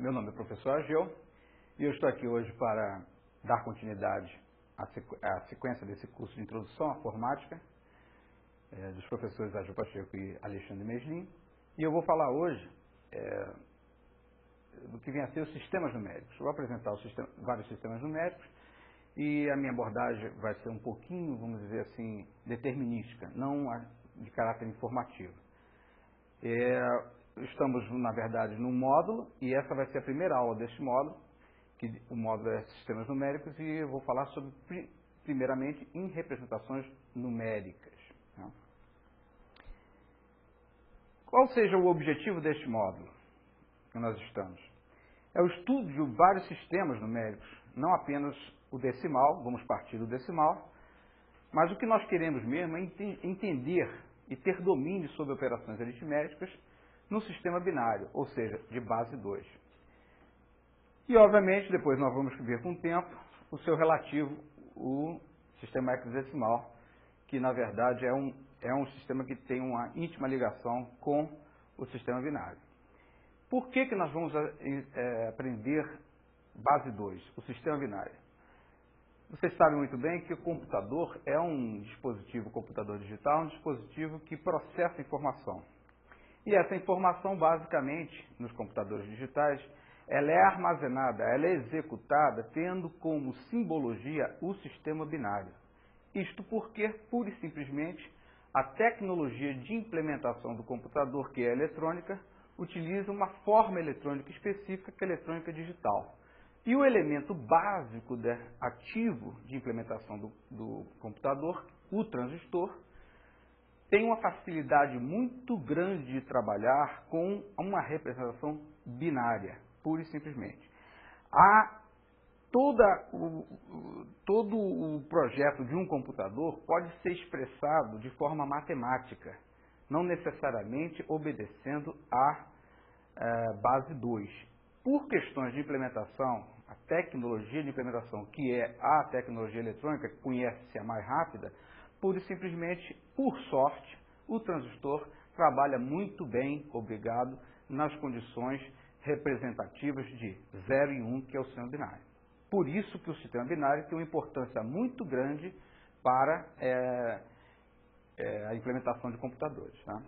Meu nome é professor Ageu e eu estou aqui hoje para dar continuidade à sequência desse curso de Introdução à Informática dos professores Ageu Pacheco e Alexandre Meslin. E eu vou falar hoje do que vem a ser os sistemas numéricos. Eu vou apresentar vários sistemas numéricos e a minha abordagem vai ser um pouquinho, vamos dizer assim, determinística, não de caráter informativo. Estamos, na verdade, num módulo, e essa vai ser a primeira aula deste módulo, que o módulo é Sistemas Numéricos, e eu vou falar sobre, primeiramente, em representações numéricas. Né? Qual seja o objetivo deste módulo que nós estamos? É o estudo de vários sistemas numéricos, não apenas o decimal, vamos partir do decimal, mas o que nós queremos mesmo é entender e ter domínio sobre operações aritméticas no sistema binário, ou seja, de base 2. E, obviamente, depois nós vamos ver com o tempo o seu relativo, o sistema hexadecimal, que, na verdade, é um sistema que tem uma íntima ligação com o sistema binário. Por que nós vamos aprender base 2, o sistema binário? Vocês sabem muito bem que o computador é um dispositivo, computador digital, um dispositivo que processa informação. E essa informação, basicamente, nos computadores digitais, ela é armazenada, ela é executada tendo como simbologia o sistema binário. Isto porque, pura e simplesmente, a tecnologia de implementação do computador, que é a eletrônica, utiliza uma forma eletrônica específica, que é a eletrônica digital. E o elemento básico ativo de implementação do computador, o transistor, tem uma facilidade muito grande de trabalhar com uma representação binária, pura e simplesmente. Todo o projeto de um computador pode ser expressado de forma matemática, não necessariamente obedecendo à base 2. Por questões de implementação, a tecnologia de implementação, que é a tecnologia eletrônica, que conhece-se a mais rápida, pura e simplesmente, por sorte, o transistor trabalha muito bem, obrigado, nas condições representativas de 0 e 1, que é o sistema binário. Por isso que o sistema binário tem uma importância muito grande para a implementação de computadores. Tá?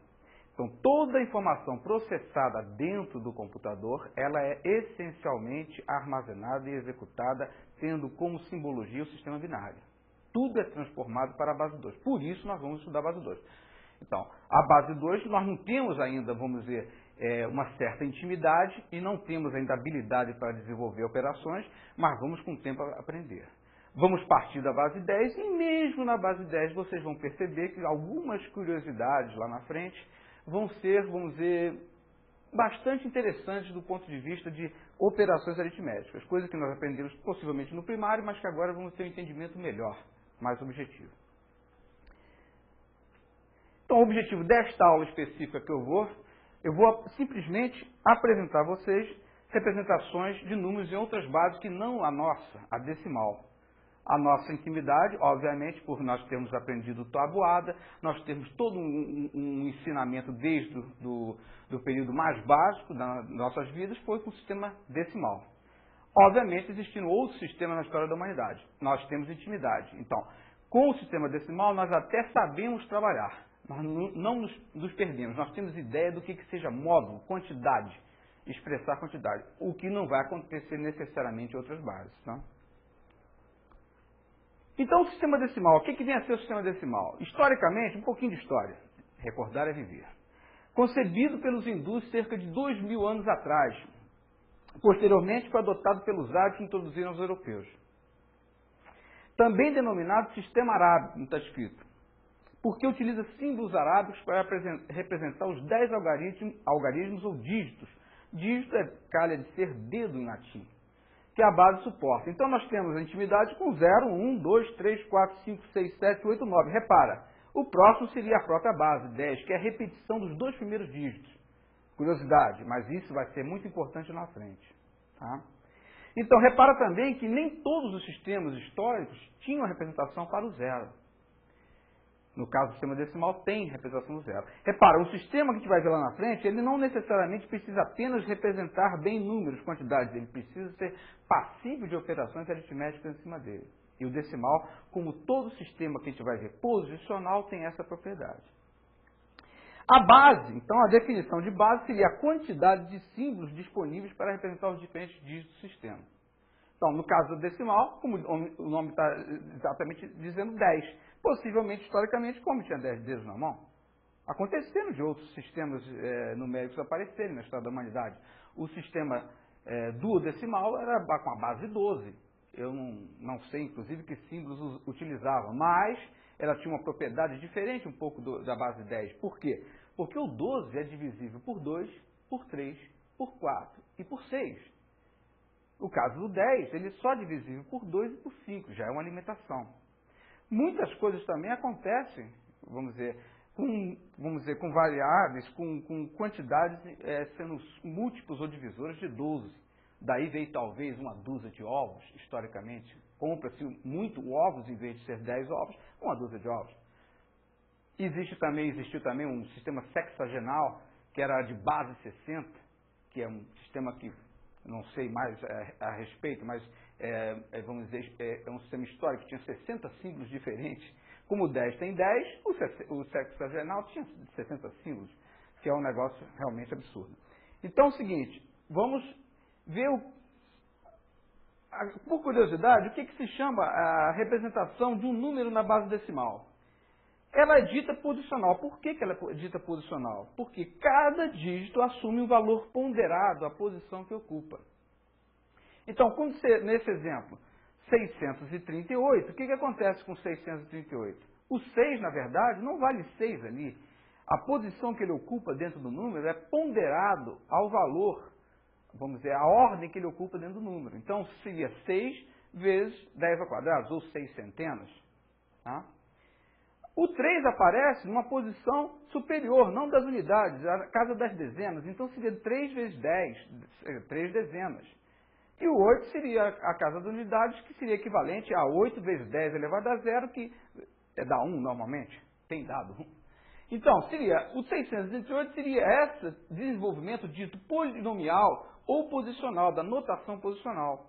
Então, toda a informação processada dentro do computador, ela é essencialmente armazenada e executada tendo como simbologia o sistema binário. Tudo é transformado para a base 2. Por isso, nós vamos estudar a base 2. Então, a base 2, nós não temos ainda, vamos dizer, uma certa intimidade e não temos ainda habilidade para desenvolver operações, mas vamos com o tempo aprender. Vamos partir da base 10 e mesmo na base 10 vocês vão perceber que algumas curiosidades lá na frente vão ser, vamos dizer, bastante interessantes do ponto de vista de operações aritméticas, coisa que nós aprendemos possivelmente no primário, mas que agora vamos ter um entendimento melhor, mais objetivo. Então, o objetivo desta aula específica que eu vou simplesmente apresentar a vocês representações de números em outras bases que não a nossa, a decimal. A nossa intimidade, obviamente, por nós termos aprendido tabuada, nós temos todo um ensinamento desde do período mais básico das nossas vidas, foi com o sistema decimal. Obviamente, existindo outros sistemas na história da humanidade. Nós temos intimidade. Então, com o sistema decimal, nós até sabemos trabalhar. Nós não nos perdemos. Nós temos ideia do que seja módulo, quantidade, expressar quantidade. O que não vai acontecer necessariamente em outras bases. Tá? Então, o sistema decimal. O que vem a ser o sistema decimal? Historicamente, um pouquinho de história. Recordar é viver. Concebido pelos hindus cerca de 2000 anos atrás. Posteriormente, foi adotado pelos árabes que introduziram os europeus. Também denominado sistema arábico, não está escrito, porque utiliza símbolos arábicos para representar os 10 algarismos ou dígitos. Dígito é calha de ser dedo em latim, que a base suporta. Então, nós temos a intimidade com 0, 1, 2, 3, 4, 5, 6, 7, 8, 9. Repara, o próximo seria a própria base, 10, que é a repetição dos 2 primeiros dígitos. Curiosidade, mas isso vai ser muito importante na frente. Tá? Então, repara também que nem todos os sistemas históricos tinham a representação para o 0. No caso do sistema decimal, tem representação do zero. Repara, o sistema que a gente vai ver lá na frente, ele não necessariamente precisa apenas representar bem números, quantidades, ele precisa ser passível de operações aritméticas em cima dele. E o decimal, como todo sistema que a gente vai ver posicional, tem essa propriedade. A base, então a definição de base seria a quantidade de símbolos disponíveis para representar os diferentes dígitos do sistema. Então, no caso do decimal, como o nome está exatamente dizendo 10, possivelmente, historicamente, como tinha 10 dedos na mão, acontecendo de outros sistemas numéricos aparecerem na história da humanidade. O sistema duodecimal era com a base 12. Eu não sei, inclusive, que símbolos utilizava, mas ela tinha uma propriedade diferente um pouco da base 10. Por quê? Porque o 12 é divisível por 2, por 3, por 4 e por 6. O caso do 10, ele só é divisível por 2 e por 5, já é uma limitação. Muitas coisas também acontecem, vamos dizer, com variáveis, com quantidades sendo múltiplos ou divisores de 12. Daí veio talvez uma dúzia de ovos, historicamente. Compra-se muito ovos em vez de ser 10 ovos, uma dúzia de ovos. Existiu também um sistema sexagenal, que era de base 60, que é um sistema que não sei mais a respeito, mas vamos dizer, é um sistema histórico que tinha 60 símbolos diferentes. Como o 10 tem 10, o sexagenal tinha 60 símbolos, que é um negócio realmente absurdo. Então é o seguinte, vamos ver, por curiosidade, o que se chama a representação de um número na base decimal. Ela é dita posicional. Por que ela é dita posicional? Porque cada dígito assume um valor ponderado à posição que ocupa. Então, nesse exemplo, 638, o que acontece com 638? O 6, na verdade, não vale 6 ali. A posição que ele ocupa dentro do número é ponderado ao valor, vamos dizer, a ordem que ele ocupa dentro do número. Então, seria 6 vezes 10 ao quadrado, ou 6 centenas. Tá? O 3 aparece numa posição superior, não das unidades, a casa das dezenas. Então seria 3 vezes 10, 3 dezenas. E o 8 seria a casa das unidades, que seria equivalente a 8 vezes 10 elevado a zero, que dá 1 normalmente, tem dado 1. Então, o 638 seria esse desenvolvimento dito polinomial ou posicional, da notação posicional.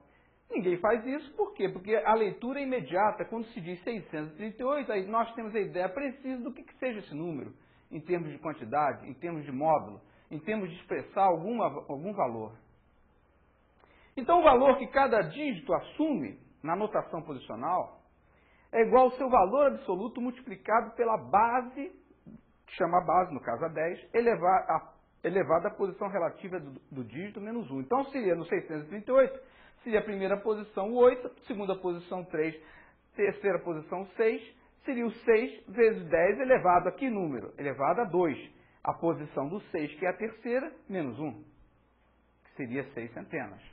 Ninguém faz isso, por quê? Porque a leitura é imediata. Quando se diz 638, aí nós temos a ideia precisa do que seja esse número, em termos de quantidade, em termos de módulo, em termos de expressar algum valor. Então, o valor que cada dígito assume na notação posicional é igual ao seu valor absoluto multiplicado pela base, que chama a base, no caso a 10, elevada à posição relativa do dígito menos 1. Então, seria no 638, seria a primeira posição 8, segunda posição 3, terceira posição 6, seria o 6 vezes 10 elevado a que número? Elevado a 2. A posição do 6, que é a terceira, menos 1, que seria 6 centenas.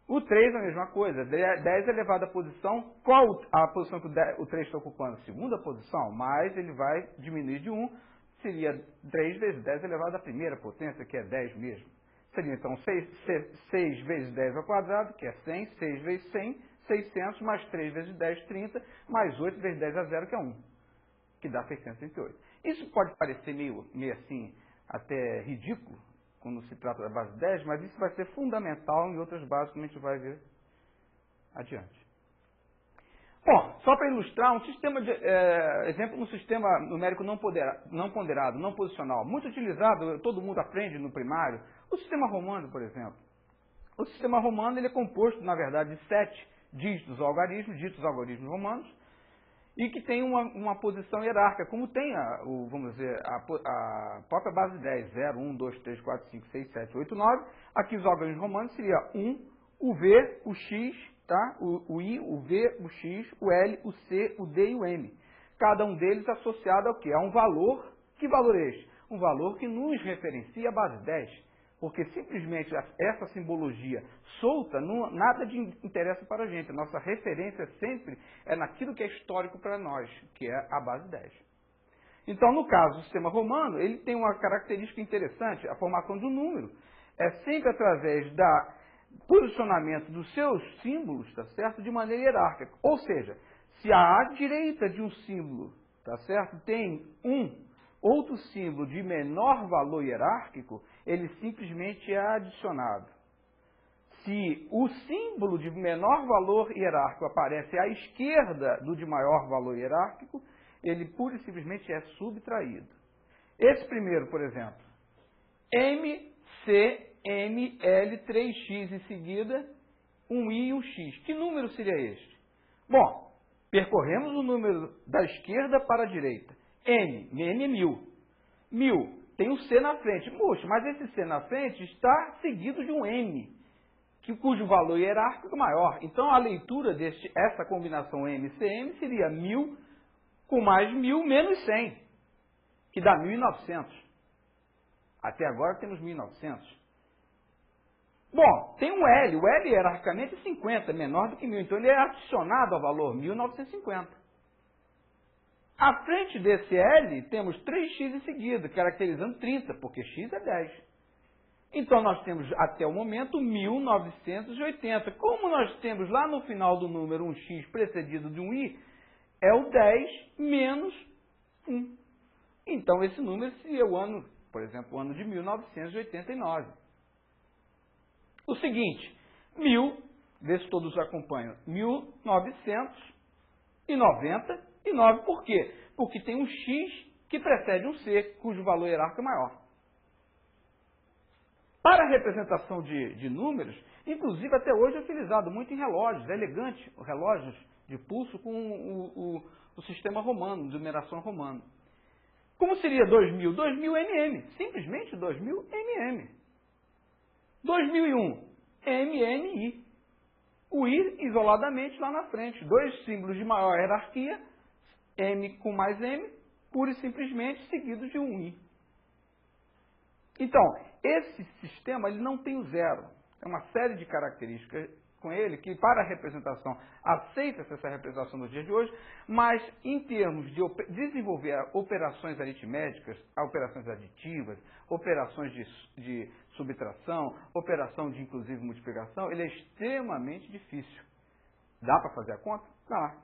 O 3 é a mesma coisa, 10 elevado à posição, qual a posição que o 3 está ocupando? Segunda posição, mas ele vai diminuir de 1, seria 3 vezes 10 elevado à primeira potência, que é 10 mesmo. Seria então 6 vezes 10 ao quadrado, que é 100, 6 vezes 100, 600, mais 3 vezes 10, 30, mais 8 vezes 10 a 0, que é 1, que dá 638. Isso pode parecer meio assim, até ridículo, quando se trata da base 10, mas isso vai ser fundamental em outras bases, como a gente vai ver adiante. Bom, só para ilustrar, um sistema exemplo, um sistema numérico não ponderado, não posicional, muito utilizado, todo mundo aprende no primário, o sistema romano, por exemplo. O sistema romano ele é composto, na verdade, de 7 dígitos algarismos romanos, e que tem uma posição hierárquica, como tem vamos dizer, a própria base 10, 0, 1, 2, 3, 4, 5, 6, 7, 8, 9. Aqui os algarismos romanos seria 1, o V, o X, tá? o I, o V, o X, o L, o C, o D e o M. Cada um deles associado ao quê? A um valor. Que valor é este? Um valor que nos referencia à base 10. Porque simplesmente essa simbologia solta, nada de interessa para a gente. A nossa referência sempre é naquilo que é histórico para nós, que é a base 10. Então, no caso do sistema romano, ele tem uma característica interessante, a formação de um número. É sempre através do posicionamento dos seus símbolos, tá certo? De maneira hierárquica. Ou seja, se à direita de um símbolo tá certo? Tem outro símbolo de menor valor hierárquico, ele simplesmente é adicionado. Se o símbolo de menor valor hierárquico aparece à esquerda do de maior valor hierárquico, ele pura e simplesmente é subtraído. Esse primeiro, por exemplo, MCML 3x em seguida, um I e um X. Que número seria este? Bom, percorremos o número da esquerda para a direita. M é 1000. 1000 tem um C na frente. Puxa, mas esse C na frente está seguido de um M, cujo valor hierárquico é maior. Então, a leitura essa combinação MCM seria 1000 com mais 1000 menos 100, que dá 1900. Até agora temos 1900. Bom, tem um L. O L hierarquicamente é 50, menor do que 1000. Então, ele é adicionado ao valor 1950. À frente desse L, temos 3x em seguida, caracterizando 30, porque x é 10. Então, nós temos, até o momento, 1980. Como nós temos lá no final do número um x precedido de um i, é o 10 menos 1. Então, esse número seria o ano, por exemplo, o ano de 1989. O seguinte, 1000, vê se todos acompanham, 1999, por quê? Porque tem um x que precede um c, cujo valor hierárquico é maior. Para a representação de números, inclusive até hoje é utilizado muito em relógios, é elegante, relógios de pulso com o sistema romano, de numeração romano. Como seria 2000? 2000 MM, simplesmente 2000 MM. 2001, MNI. O I isoladamente lá na frente. Dois símbolos de maior hierarquia, M com mais M, pura e simplesmente seguidos de um I. Então, esse sistema ele não tem o zero. É uma série de características com ele que, para a representação, aceita-se essa representação nos dias de hoje, mas em termos de desenvolver operações aritméticas, operações aditivas, operações de subtração, operação de, inclusive, multiplicação, ele é extremamente difícil. Dá para fazer a conta? Dá,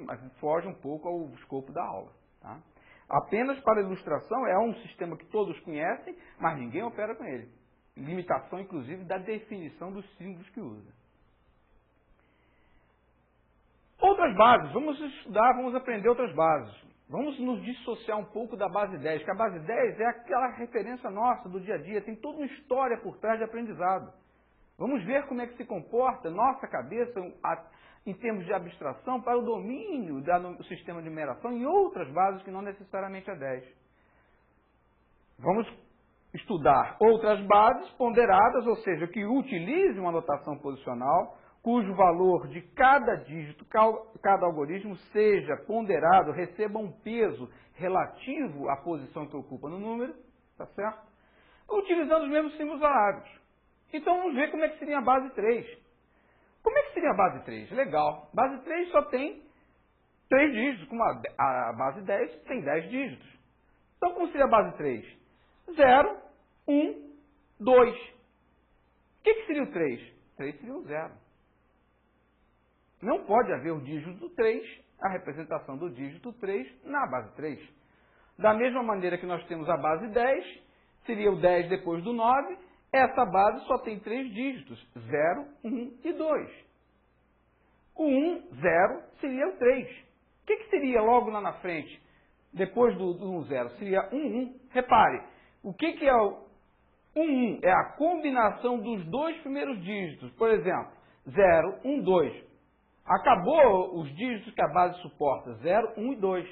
mas foge um pouco ao escopo da aula. Tá? Apenas para ilustração, é um sistema que todos conhecem, mas ninguém opera com ele. Limitação, inclusive, da definição dos símbolos que usa. Outras bases, vamos estudar, vamos aprender outras bases. Vamos nos dissociar um pouco da base 10, que a base 10 é aquela referência nossa do dia a dia, tem toda uma história por trás de aprendizado. Vamos ver como é que se comporta nossa cabeça em termos de abstração para o domínio do sistema de numeração em outras bases que não necessariamente a 10. Vamos estudar outras bases ponderadas, ou seja, que utilizem uma notação posicional, cujo valor de cada dígito, cada algoritmo seja ponderado, receba um peso relativo à posição que ocupa no número, tá certo? Utilizando os mesmos símbolos arábicos. Então vamos ver como é que seria a base 3. Como é que seria a base 3? Legal. Base 3 só tem 3 dígitos, como a base 10 tem 10 dígitos. Então como seria a base 3? 0, 1, 2. O que seria o 3? 3 seria o 0. Não pode haver o dígito 3, a representação do dígito 3 na base 3. Da mesma maneira que nós temos a base 10, seria o 10 depois do 9, essa base só tem 3 dígitos, 0, 1 e 2. O 1, 0, seria o 3. O que seria logo lá na frente, depois do 1, 0? Seria 1, 1. Repare, o que é o 1, 1? É a combinação dos dois primeiros dígitos. Por exemplo, 0, 1, 2. Acabou os dígitos que a base suporta, 0, 1 e 2.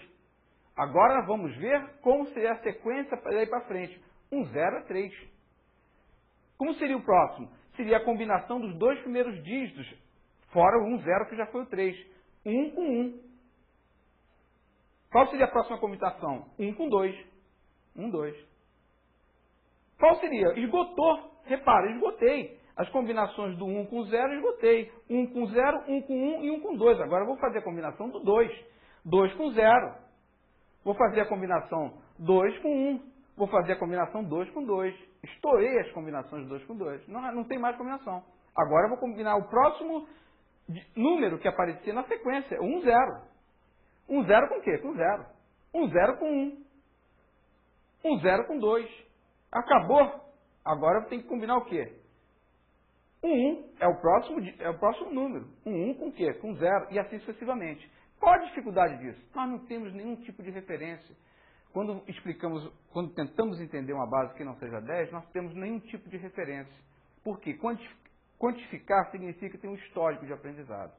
Agora vamos ver como seria a sequência daí para frente. 1, 0 é 3. Como seria o próximo? Seria a combinação dos dois primeiros dígitos, fora o 1, 0 que já foi o 3. 1 com 1. Qual seria a próxima combinação? 1 com 2. 1, 2. Qual seria? Esgotou. Repara, esgotei. As combinações do 1 com 0, esgotei. 1 com 0, 1 com 1 e 1 com 2. Agora eu vou fazer a combinação do 2. 2 com 0. Vou fazer a combinação 2 com 1. Vou fazer a combinação 2 com 2. Estourei as combinações 2 com 2. Não tem mais combinação. Agora eu vou combinar o próximo número que aparecer na sequência. 1, 0. 1, 0 com o quê? Com 0. Um 0 com 1. Um 0 com 2. Acabou. Agora tem que combinar o quê? O 1 é o próximo número. Um 1 com o quê? Com 0. E assim sucessivamente. Qual a dificuldade disso? Nós não temos nenhum tipo de referência. Quando tentamos entender uma base que não seja 10, nós não temos nenhum tipo de referência. Por quê? Quantificar significa ter um histórico de aprendizado.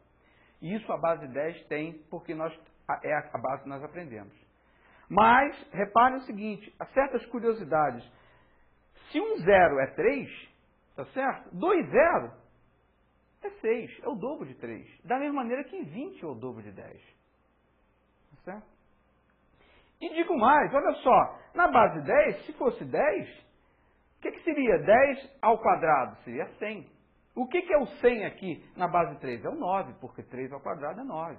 E isso a base 10 tem, porque é a base que nós aprendemos. Mas, reparem o seguinte, há certas curiosidades. Se um 0 é 3, tá certo? 2 0 é 6, é o dobro de 3. Da mesma maneira que 20 é o dobro de 10. Tá certo? E digo mais, olha só, na base 10, se fosse 10, o que seria 10 ao quadrado? Seria 100. O que é o 100 aqui na base 3? É o 9, porque 3 ao quadrado é 9.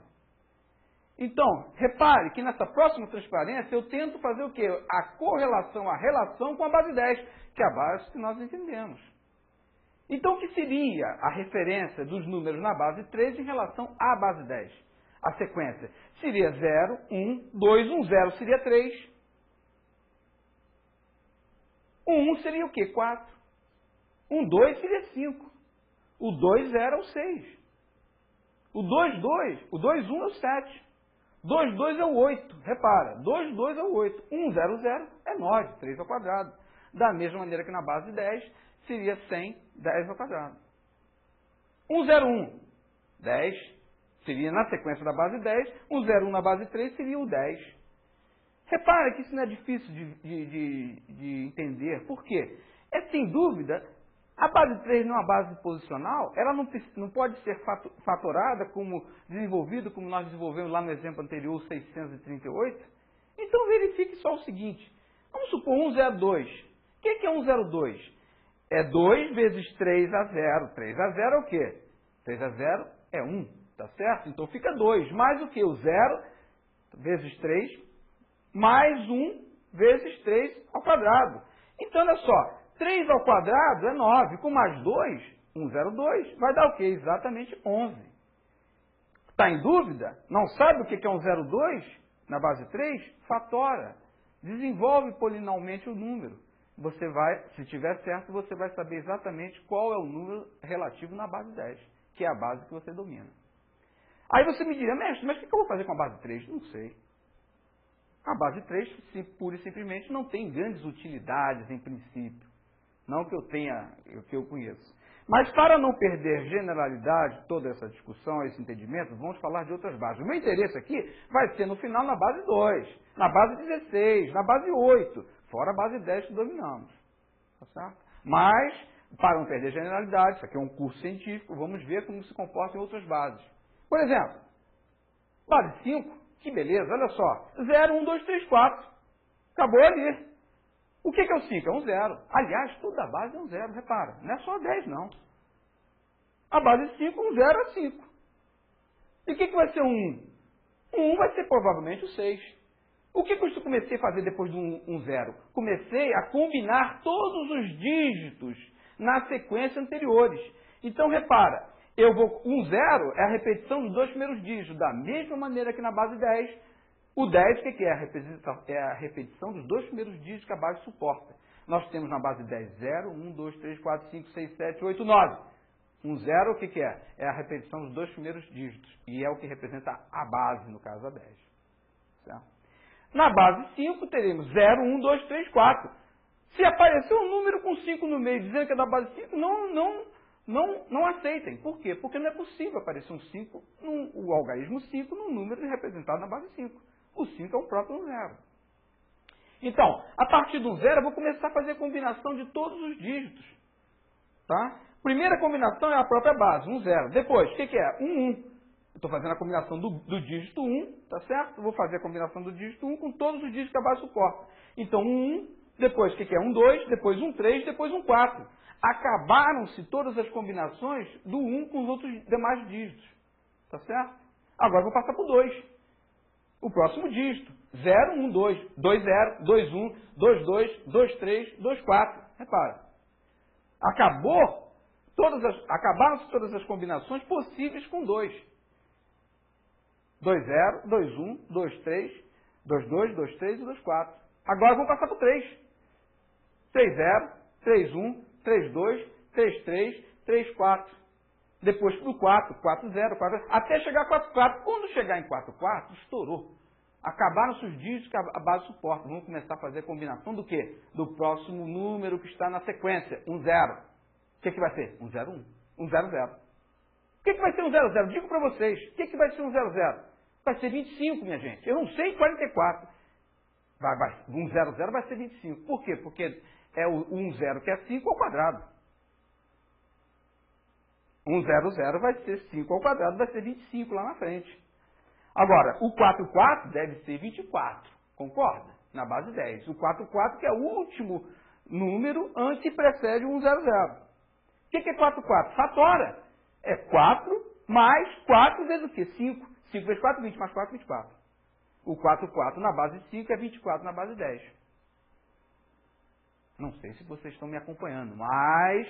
Então, repare que nessa próxima transparência eu tento fazer o quê? A correlação, a relação com a base 10, que é a base que nós entendemos. Então, o que seria a referência dos números na base 3 em relação à base 10? A sequência seria 0, 1, 2, 1, 0 seria 3. O 1 seria o quê? 4. 1, 2 seria 5. O 2, 0 é o 6. O 2, 2, o 2, 1 é o 7. 2, 2 é o 8. Repara, 2, 2 é o 8. 1, 0, 0 é 9, 3 ao quadrado. Da mesma maneira que na base 10 seria 100, 10 ao quadrado. 1, 0, 1, 10. Seria na sequência da base 10. 1, 0, 1 na base 3 seria o 10. Repara que isso não é difícil de entender. Por quê? É sem dúvida, a base 3 não é uma base posicional, ela não pode ser fatorada como desenvolvido, como nós desenvolvemos lá no exemplo anterior, 638. Então verifique só o seguinte. Vamos supor 102. O que é 102? É 2 vezes 3 a 0. 3 a 0 é o quê? 3 a 0 é 1, tá certo? Então fica 2. Mais o quê? O 0 vezes 3, mais 1 vezes 3 ao quadrado. Então, olha só, 3 ao quadrado é 9, com mais 2, 102, vai dar o quê? Exatamente 11. Está em dúvida? Não sabe o que é 102 na base 3? Fatora. Desenvolve polinomialmente o número. Você vai, se tiver certo, você vai saber exatamente qual é o número relativo na base 10, que é a base que você domina. Aí você me dirá, mestre, mas o que eu vou fazer com a base 3? Não sei. A base 3, pura e simplesmente, não tem grandes utilidades em princípio. Não que eu tenha, que eu conheço. Mas para não perder generalidade, toda essa discussão, esse entendimento, vamos falar de outras bases. O meu interesse aqui vai ser no final na base 2, na base 16, na base 8, fora a base 10 que dominamos. Tá certo? Mas, para não perder generalidade, isso aqui é um curso científico, vamos ver como se comporta em outras bases. Por exemplo, base 5, que beleza, olha só, 0, 1, 2, 3, 4. Acabou ali. O que é o 5? É um 0. Aliás, toda a base é um 0, repara. Não é só 10, não. A base 5, um 0 é 5. E o que vai ser um 1? Um 1 vai ser provavelmente o 6. O que eu comecei a fazer depois do 1, 0? Comecei a combinar todos os dígitos na sequência anteriores. Então, repara, um 0 é a repetição dos 2 primeiros dígitos, da mesma maneira que na base 10. O 10, o que é? É a repetição dos 2 primeiros dígitos que a base suporta. Nós temos na base 10, 0, 1, 2, 3, 4, 5, 6, 7, 8, 9. Um 0, o que é? É a repetição dos 2 primeiros dígitos. E é o que representa a base, no caso a 10. Certo? Na base 5, teremos 0, 1, 2, 3, 4. Se aparecer um número com 5 no meio, dizendo que é da base 5, não aceitem. Por quê? Porque não é possível aparecer um 5, o algarismo 5, num número representado na base 5. O 5 é o próprio 0. Então, a partir do 0, eu vou começar a fazer a combinação de todos os dígitos. Tá? Primeira combinação é a própria base, 1, 0. Depois, o que é? 1, 1. Eu estou fazendo a combinação do dígito 1, tá certo? Eu vou fazer a combinação do dígito 1 com todos os dígitos que a base suporta. Então, 1, 1. Depois, o que é? 1, 2. Depois, 1, 3. Depois, 1, 4. Acabaram-se todas as combinações do 1 com os outros demais dígitos. Tá certo? Agora, eu vou passar para o 2. O próximo dígito, 0, 1, 2, 2, 0, 2, 1, 2, 2, 2, 3, 2, 4. Repara. Acabaram-se todas as combinações possíveis com 2. 2, 0, 2, 1, 2, 3, 2,2, 2,3 e 2,4. Agora vamos passar para o 3. 3,0, 3,1, 3,2, 3,3, 3,4. Depois para o 4, 4,0, 4,0, até chegar a 4,4. Quando chegar em 4,4, estourou. Acabaram-se os dígitos que a base suporta. Vamos começar a fazer a combinação do quê? Do próximo número que está na sequência, 1, 0. O que vai ser? 1, 0, 1. 1, 0, 0. O que vai ser 1, 0, 0? Digo para vocês. O que vai ser 1, 0, 0? Vai ser 25, minha gente. Eu não sei 44. 1, 0, 0 vai ser 25. Por quê? Porque é o 1, 0 que é 5 ao quadrado. 1, 0, 0 vai ser 5 ao quadrado, vai ser 25 lá na frente. Agora, o 4, 4 deve ser 24, concorda? Na base 10. O 4, 4 que é o último número antes que precede o 1, 0, 0. O que é 4, 4? Fatora. É 4 mais 4 vezes o quê? 5. 5 vezes 4, 20, mais 4, 24. O 4, 4 na base 5 é 24 na base 10. Não sei se vocês estão me acompanhando, mas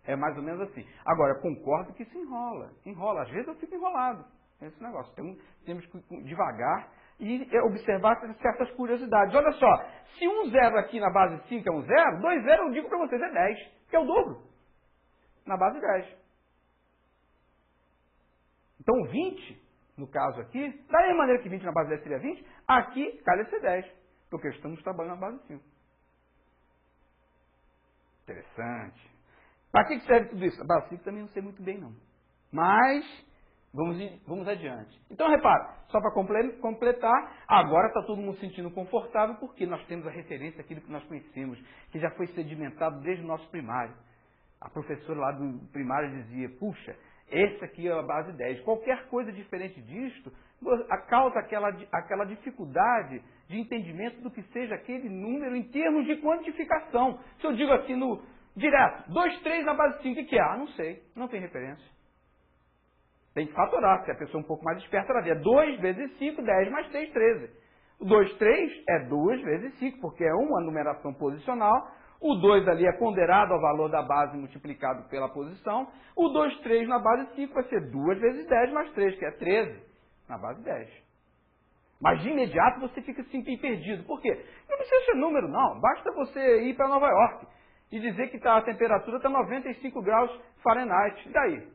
é mais ou menos assim. Agora, concordo que isso enrola. Enrola. Às vezes eu fico enrolado nesse negócio. Temos que ir devagar e observar certas curiosidades. Olha só, se 1 0 aqui na base 5 é 1 0, 2 0 eu digo para vocês é 10, que é o dobro. Na base 10. Então 20, no caso aqui, da mesma maneira que 20 na base 10 seria 20, aqui calha ser 10, porque estamos trabalhando na base 5. Interessante. Para que serve tudo isso? A base 5 também não sei muito bem não. Mas vamos adiante. Então, repara, só para completar, agora está todo mundo se sentindo confortável porque nós temos a referência àquilo que nós conhecemos, que já foi sedimentado desde o nosso primário. A professora lá do primário dizia, puxa, essa aqui é a base 10. Qualquer coisa diferente disto causa aquela dificuldade de entendimento do que seja aquele número em termos de quantificação. Se eu digo assim no direto, 2, 3 na base 5, o que é? Ah, não sei, não tem referência. Tem que fatorar, se a pessoa é um pouco mais esperta, ela vê 2 vezes 5, 10 mais 3, 13. O 2, 3 é 2 vezes 5, porque é uma numeração posicional. O 2 ali é ponderado ao valor da base multiplicado pela posição. O 2, 3 na base 5 vai ser 2 vezes 10 mais 3, que é 13, na base 10. Mas de imediato você fica assim perdido. Por quê? Não precisa ser número, não. Basta você ir para Nova York e dizer que a temperatura está 95 graus Fahrenheit. E daí?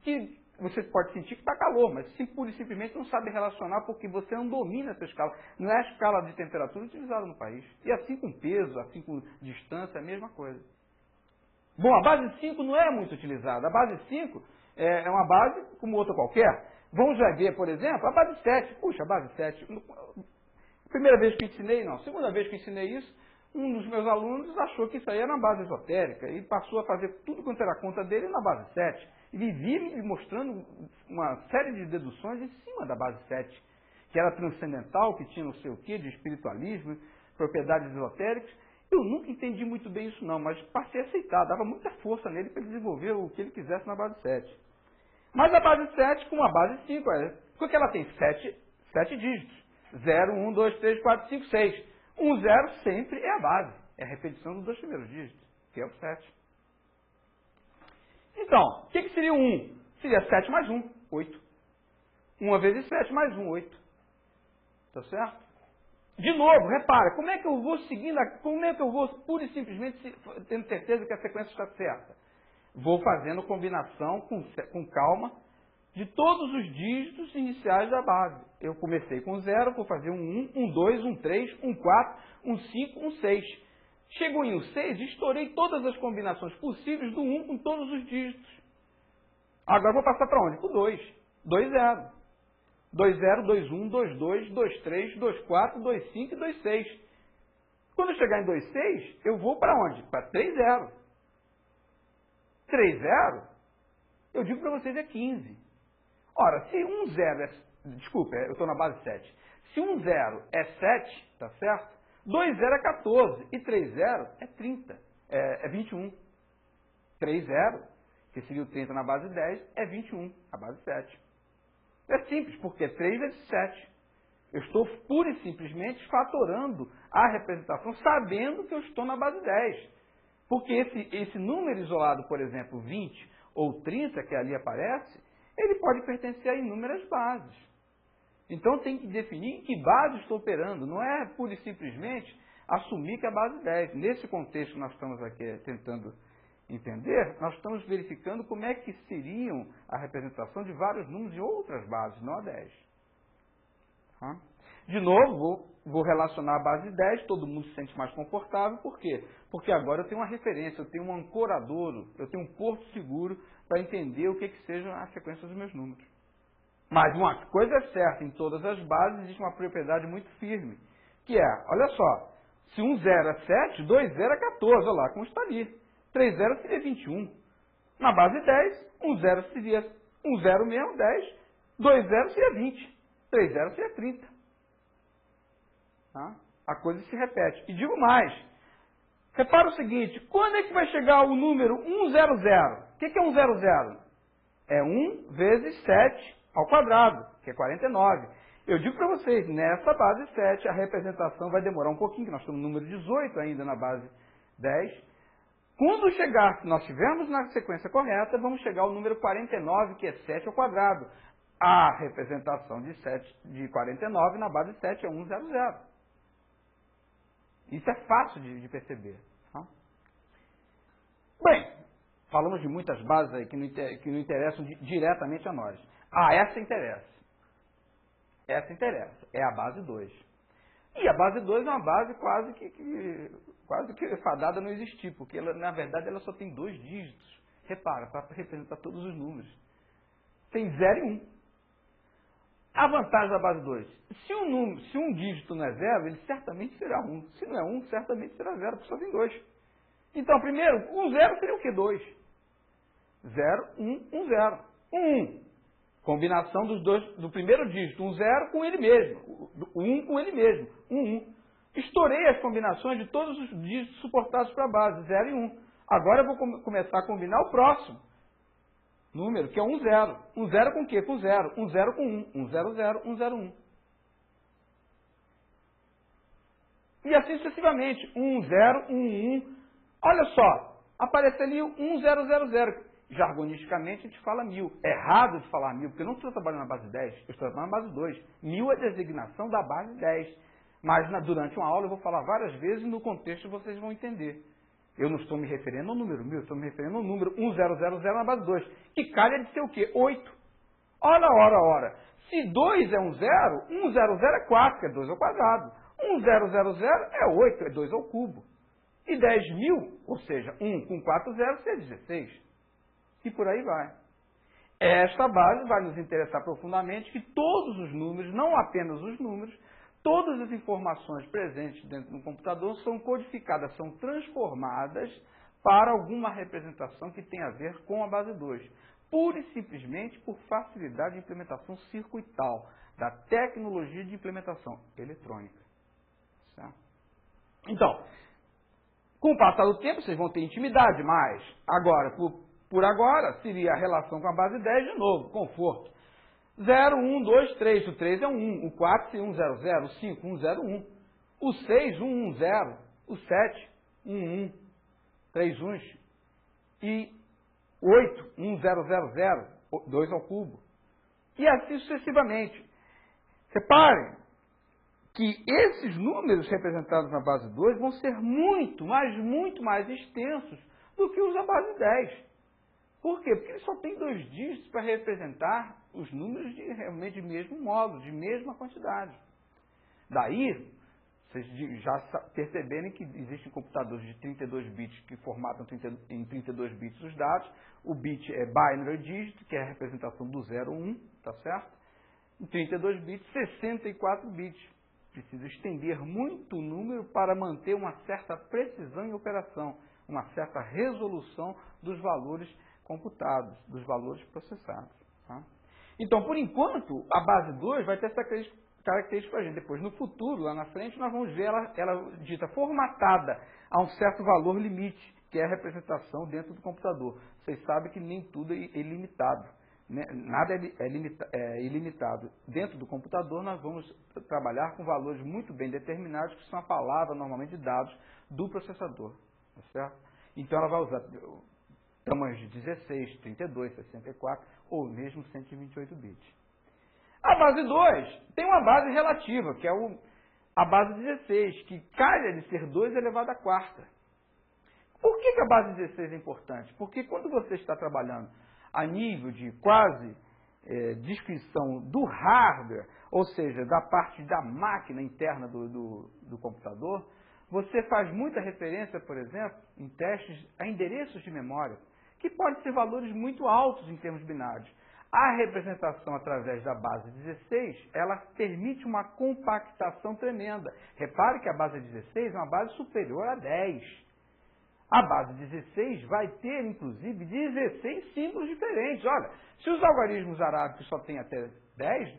Que você pode sentir que está calor, mas pura e simplesmente não sabe relacionar porque você não domina essa escala. Não é a escala de temperatura utilizada no país. E assim com peso, assim com distância, é a mesma coisa. Bom, a base 5 não é muito utilizada. A base 5 é uma base como outra qualquer. Vamos já ver, por exemplo, a base 7. Puxa, a base 7. Primeira vez que ensinei, não. Segunda vez que ensinei isso, um dos meus alunos achou que isso aí era uma base esotérica e passou a fazer tudo quanto era conta dele na base 7. E vivia me mostrando uma série de deduções em cima da base 7, que era transcendental, que tinha não sei o quê, de espiritualismo, propriedades esotéricas. Eu nunca entendi muito bem isso não, mas passei a aceitar, dava muita força nele para ele desenvolver o que ele quisesse na base 7. Mas a base 7 com a base 5, porque ela tem 7 dígitos. 0, 1, 2, 3, 4, 5, 6. 1, 0 sempre é a base, é a repetição dos 2 primeiros dígitos, que é o 7. Então, o que seria 1? Seria 7 mais 1, 8. 1 vezes 7 mais 1, 8. Tá certo? De novo, repara, como é que eu vou seguindo, como é que eu vou pura e simplesmente tendo certeza que a sequência está certa? Vou fazendo combinação com calma de todos os dígitos iniciais da base. Eu comecei com 0, vou fazer um 1, um 2, um 3, um 4, um 5, um 6. Chegou em um 6 e estourei todas as combinações possíveis do 1 com todos os dígitos. Agora vou passar para onde? Para o 2. 2, 0. 2, 0, 2, 1, 2, 2, 2, 3, 2, 4, 2, 5 e 2, 6. Quando eu chegar em 2, 6, eu vou para onde? Para 3, 0. 3, 0, eu digo para vocês é 15. Ora, se 1, 0 é... Desculpa, eu estou na base 7. Se 1, 0 é 7, tá certo? 2, 0 é 14 e 3, 0 é 30, é 21. 3, 0, que seria o 30 na base 10, é 21, a base 7. É simples, porque 3 vezes 7. Eu estou pura e simplesmente fatorando a representação, sabendo que eu estou na base 10. Porque esse número isolado, por exemplo, 20 ou 30, que ali aparece, ele pode pertencer a inúmeras bases. Então tem que definir em que base estou operando, não é pura e simplesmente assumir que é a base 10. Nesse contexto que nós estamos aqui tentando entender, nós estamos verificando como é que seriam a representação de vários números em outras bases, não a 10. Tá? De novo, vou relacionar a base 10, todo mundo se sente mais confortável, por quê? Porque agora eu tenho uma referência, eu tenho um ancoradouro, eu tenho um porto seguro para entender o que sejam as sequências dos meus números. Mas uma coisa é certa, em todas as bases existe uma propriedade muito firme, que é, olha só, se 1 0 é 7, 2 0 é 14, olha lá como está ali. 3 0 seria 21. Na base 10, 1 0 seria 1 0 mesmo, 10, 2 0 seria 20, 3 0 seria 30. Tá? A coisa se repete. E digo mais, repara o seguinte, quando é que vai chegar o número 100? O que é 100? É 1 vezes 7 ao quadrado, que é 49. Eu digo para vocês, nessa base 7, a representação vai demorar um pouquinho, que nós estamos no número 18 ainda na base 10. Quando chegar, se nós estivermos na sequência correta, vamos chegar ao número 49, que é 7 ao quadrado. A representação de 49 na base 7 é 100. Isso é fácil de perceber. Tá? Bem, falamos de muitas bases aí que não interessam diretamente a nós. Essa interessa. Essa interessa. É a base 2. E a base 2 é uma base quase que fadada a não existir, porque ela, na verdade ela só tem 2 dígitos. Repara, para representar todos os números. Tem 0 e 1. A vantagem da base 2. Se um dígito não é 0, ele certamente será 1. Se não é 1, certamente será 0, porque só tem 2. Então, primeiro, o 0 seria o quê? 2. 0, 1, 1, 0. 1. Combinação dos dois, do primeiro dígito, 1 0 com ele mesmo. O 1 com ele mesmo. 1, 1. Estourei as combinações de todos os dígitos suportados para a base, 0 e 1. Agora eu vou começar a combinar o próximo número, que é 1 0. 1 0 com o quê? Com 0. 1 0 com 1. 1 0 0. 1 0 1. E assim sucessivamente. 1 0, 1 1. Olha só, aparece ali o 1 0 0 0. Jargonisticamente a gente fala 1000. É errado de falar 1000, porque eu não estou trabalhando na base 10, eu estou trabalhando na base 2. 1000 é a designação da base 10. Mas durante uma aula eu vou falar várias vezes e no contexto vocês vão entender. Eu não estou me referindo ao número 1000, estou me referindo ao número 1000 na base 2. Que calha de ser o quê? 8. Ora. Se 2 é 1 0, 1 0 0 é 4, que é 2 ao quadrado. 1 0 0 0 é 8, é 2 ao cubo. E 10.000, ou seja, 1 com 4 zeros, é 16. E por aí vai. Esta base vai nos interessar profundamente que todos os números, não apenas os números, todas as informações presentes dentro do computador são codificadas, são transformadas para alguma representação que tem a ver com a base 2. Pura e simplesmente por facilidade de implementação circuital, da tecnologia de implementação eletrônica. Certo? Então, com o passar do tempo, vocês vão ter intimidade, mas agora, por agora, seria a relação com a base 10 de novo, conforto. 0, 1, 2, 3. O 3 é 1. O 4 seria 1, 0, 0. O 5, 1, 0, 1. O 6, 1, 1, 0. O 7, 1, 1. 3 1. E 8, 1, 0, 0, 0. 2 ao cubo. E assim sucessivamente. Reparem que esses números representados na base 2 vão ser muito mais extensos do que os da base 10. Por quê? Porque ele só tem 2 dígitos para representar os números realmente de mesmo modo, de mesma quantidade. Daí, vocês já perceberem que existem computadores de 32 bits que formatam em 32 bits os dados. O bit é binary digit, que é a representação do 0 1, tá certo? Em 32 bits, 64 bits. Precisa estender muito o número para manter uma certa precisão em operação, uma certa resolução dos valores computados, dos valores processados. Tá? Então, por enquanto, a base 2 vai ter essa característica para a gente. Depois, no futuro, lá na frente, nós vamos ver ela dita formatada a um certo valor limite, que é a representação dentro do computador. Vocês sabem que nem tudo é ilimitado. Né? Nada é ilimitado. Dentro do computador, nós vamos trabalhar com valores muito bem determinados, que são a palavra, normalmente, de dados do processador. Tá certo? Então, ela vai usar tamanhos de 16, 32, 64 ou mesmo 128 bits. A base 2 tem uma base relativa, que é a base 16, que calha de ser 2 elevado à quarta. Por que a base 16 é importante? Porque quando você está trabalhando a nível de quase descrição do hardware, ou seja, da parte da máquina interna do computador, você faz muita referência, por exemplo, em testes a endereços de memória, que podem ser valores muito altos em termos binários. A representação através da base 16, ela permite uma compactação tremenda. Repare que a base 16 é uma base superior a 10. A base 16 vai ter, inclusive, 16 símbolos diferentes. Olha, se os algarismos arábicos só têm até 10,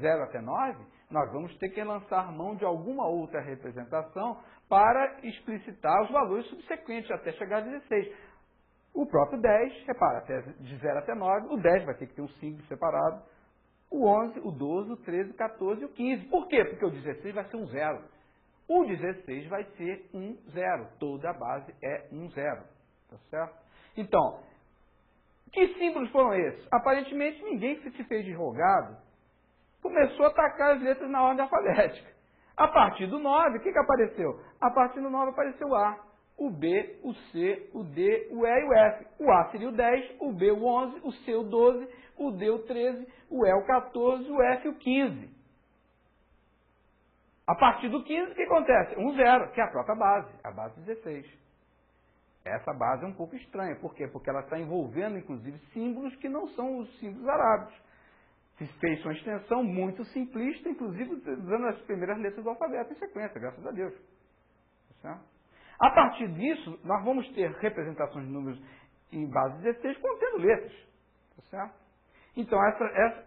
0 até 9, nós vamos ter que lançar mão de alguma outra representação para explicitar os valores subsequentes até chegar a 16. O próprio 10, repara, de 0 até 9, o 10 vai ter que ter um símbolo separado, o 11, o 12, o 13, o 14 e o 15. Por quê? Porque o 16 vai ser um 0. O 16 vai ser um 0. Toda a base é um 0. Tá certo? Então, que símbolos foram esses? Aparentemente, ninguém se fez de rogado, começou a atacar as letras na ordem alfabética. A partir do 9, o que apareceu? A partir do 9 apareceu o A, o B, o C, o D, o E e o F. O A seria o 10, o B o 11, o C o 12, o D o 13, o E o 14, o F o 15. A partir do 15, o que acontece? Um 0, que é a própria base, a base 16. Essa base é um pouco estranha. Por quê? Porque ela está envolvendo, inclusive, símbolos que não são os símbolos arábicos. Se fez uma extensão muito simplista, inclusive usando as primeiras letras do alfabeto em sequência, graças a Deus. Certo? A partir disso, nós vamos ter representações de números em base 16 contendo letras. Certo? Então,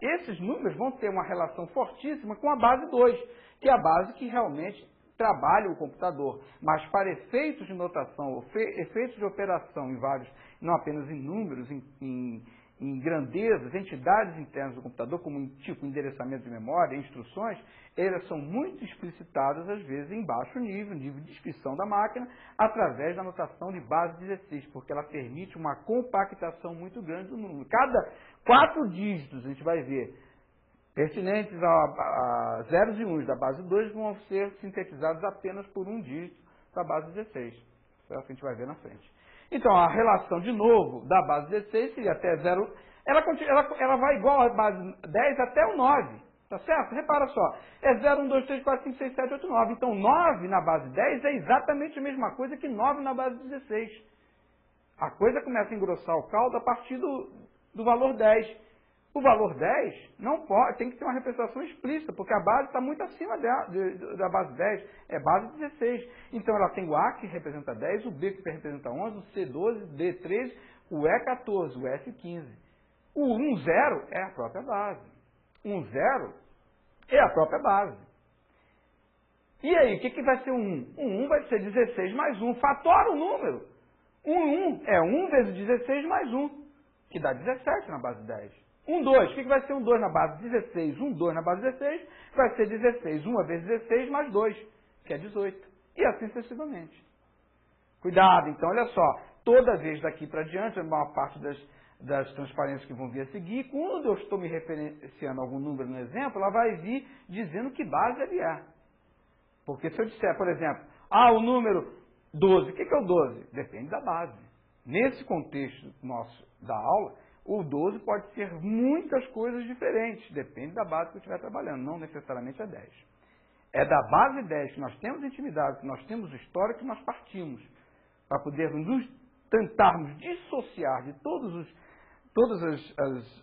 esses números vão ter uma relação fortíssima com a base 2, que é a base que realmente trabalha o computador. Mas para efeitos de notação, efeitos de operação em vários, não apenas em números, em grandezas, entidades internas do computador, como tipo endereçamento de memória, instruções, elas são muito explicitadas, às vezes, em baixo nível de descrição da máquina, através da notação de base 16, porque ela permite uma compactação muito grande do número. Cada 4 dígitos, a gente vai ver, pertinentes a zeros e uns da base 2, vão ser sintetizados apenas por um dígito da base 16. Isso é o que a gente vai ver na frente. Então, a relação, de novo, da base 16 seria até 0. Ela vai igual à base 10 até o 9. Tá certo? Repara só. É 0, 1, 2, 3, 4, 5, 6, 7, 8, 9. Então, 9 na base 10 é exatamente a mesma coisa que 9 na base 16. A coisa começa a engrossar o caldo a partir do valor 10. O valor 10 não pode, tem que ter uma representação explícita, porque a base está muito acima da base 10, é base 16. Então ela tem o A que representa 10, o B que representa 11, o C 12, o D 13, o E 14, o F 15. O 1, 0 é a própria base. 1, 0 é a própria base. E aí, o que vai ser o 1? O 1 vai ser 16 mais 1. Fatora o número. 1 é 1 vezes 16 mais 1, que dá 17 na base 10. 1, 2. O que vai ser 1, 2 na base 16? 1, 2 na base 16 vai ser 16. 1 vezes 16 mais 2, que é 18. E assim sucessivamente. Cuidado, então, olha só. Toda vez daqui para diante, a maior parte das transparências que vão vir a seguir, quando eu estou me referenciando a algum número no exemplo, ela vai vir dizendo que base ele é. Porque se eu disser, por exemplo, o número 12, o que é o 12? Depende da base. Nesse contexto nosso da aula, o 12 pode ser muitas coisas diferentes, depende da base que eu estiver trabalhando, não necessariamente a 10. É da base 10 que nós temos intimidade, que nós temos história, que nós partimos, para podermos tentarmos dissociar de todas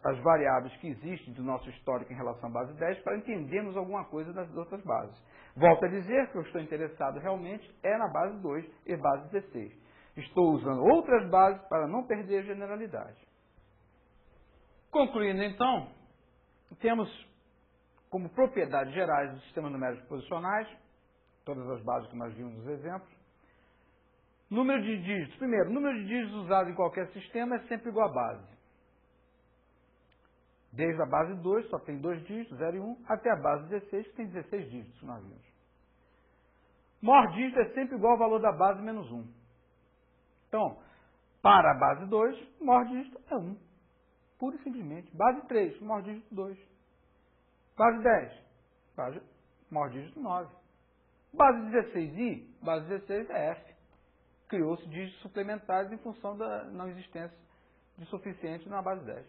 as variáveis que existem do nosso histórico em relação à base 10, para entendermos alguma coisa das outras bases. Volto a dizer que eu estou interessado realmente é na base 2 e base 16. Estou usando outras bases para não perder a generalidade. Concluindo, então, temos como propriedades gerais dos sistemas numéricos posicionais, todas as bases que nós vimos nos exemplos, número de dígitos. Primeiro, número de dígitos usado em qualquer sistema é sempre igual à base. Desde a base 2, só tem 2 dígitos, 0 e 1, até a base 16, que tem 16 dígitos, que nós vimos. Maior dígito é sempre igual ao valor da base menos 1. Então, para a base 2, o maior dígito é 1. Pura e simplesmente. Base 3, maior dígito 2. Base 10, maior dígito 9. Base 16i, base 16 é F. Criou-se dígitos suplementares em função da não existência de suficiente na base 10.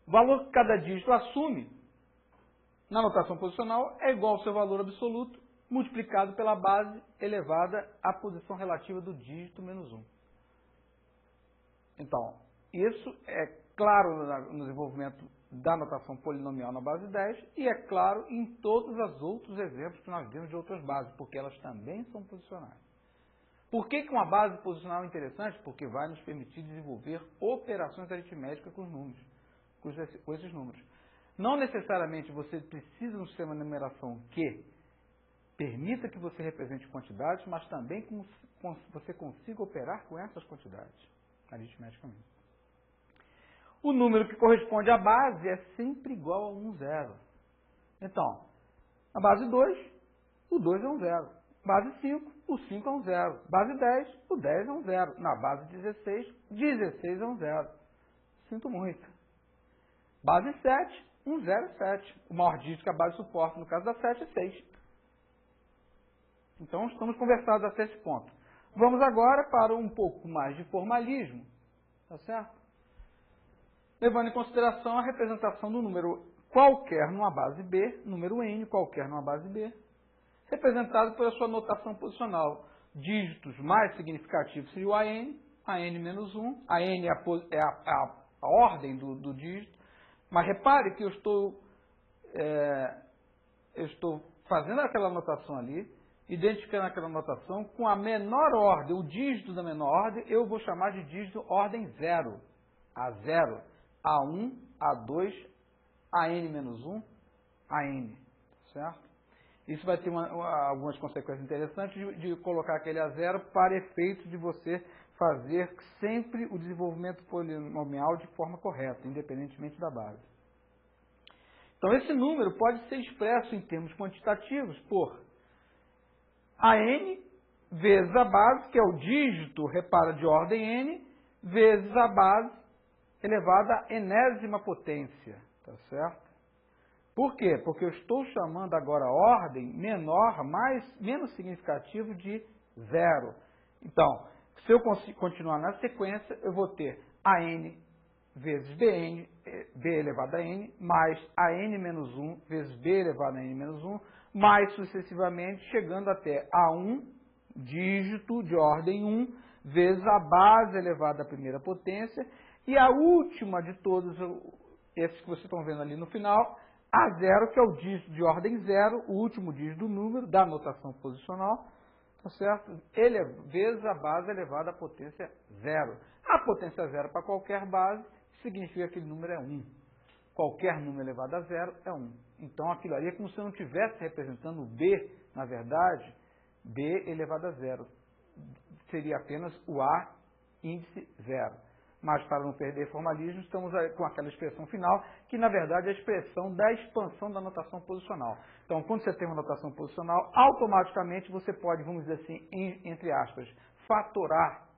O valor que cada dígito assume na notação posicional é igual ao seu valor absoluto multiplicado pela base elevada à posição relativa do dígito menos 1. Então, isso é claro no desenvolvimento da notação polinomial na base 10 e é claro em todos os outros exemplos que nós vimos de outras bases, porque elas também são posicionais. Por que uma base posicional é interessante? Porque vai nos permitir desenvolver operações aritméticas com os números, com esses números. Não necessariamente você precisa de um sistema de numeração que permita que você represente quantidades, mas também que você consiga operar com essas quantidades, aritmeticamente. O número que corresponde à base é sempre igual a 1, 0. Então, na base 2, o 2 é um 0. Base 5, o 5 é um 0. Base 10, o 10 é um 0. Na base 16, 16 é um 0. Sinto muito. Base 7, 1, 0, 7. O maior dígito que a base suporta, no caso da 7, é 6. Então, estamos conversados até esse ponto. Vamos agora para um pouco mais de formalismo, tá certo? Levando em consideração a representação do número qualquer numa base B, número N qualquer numa base B, representado pela sua notação posicional. Dígitos mais significativos seria o AN menos 1, a N é a ordem do dígito, mas repare que eu estou fazendo aquela anotação ali, identificando aquela anotação com a menor ordem, o dígito da menor ordem, eu vou chamar de dígito ordem 0, A0, A1, A2, AN-1, AN, certo? Isso vai ter algumas consequências interessantes de colocar aquele A0 para efeito de você fazer sempre o desenvolvimento polinomial de forma correta, independentemente da base. Então, esse número pode ser expresso em termos quantitativos por AN vezes a base, que é o dígito, repara, de ordem N, vezes a base elevada à enésima potência, tá certo? Por quê? Porque eu estou chamando agora a ordem menor, menos significativo de 0. Então, se eu continuar na sequência, eu vou ter AN vezes BN, B elevado a N, mais AN menos 1 vezes B elevado a N menos 1, mais sucessivamente, chegando até A1, dígito de ordem 1, vezes a base elevada à primeira potência, e a última de todos, esses que vocês estão vendo ali no final, A0, que é o dígito de ordem 0, o último dígito do número, da notação posicional, tá certo? Ele é vezes a base elevada à potência 0. A potência 0 para qualquer base significa que aquele número é 1. Qualquer número elevado a 0 é 1. Então, aquilo ali é como se eu não estivesse representando o B, na verdade, B elevado a 0. Seria apenas o A índice 0. Mas, para não perder formalismo, estamos com aquela expressão final, que, na verdade, é a expressão da expansão da notação posicional. Então, quando você tem uma notação posicional, automaticamente você pode, vamos dizer assim, entre aspas, fatorar,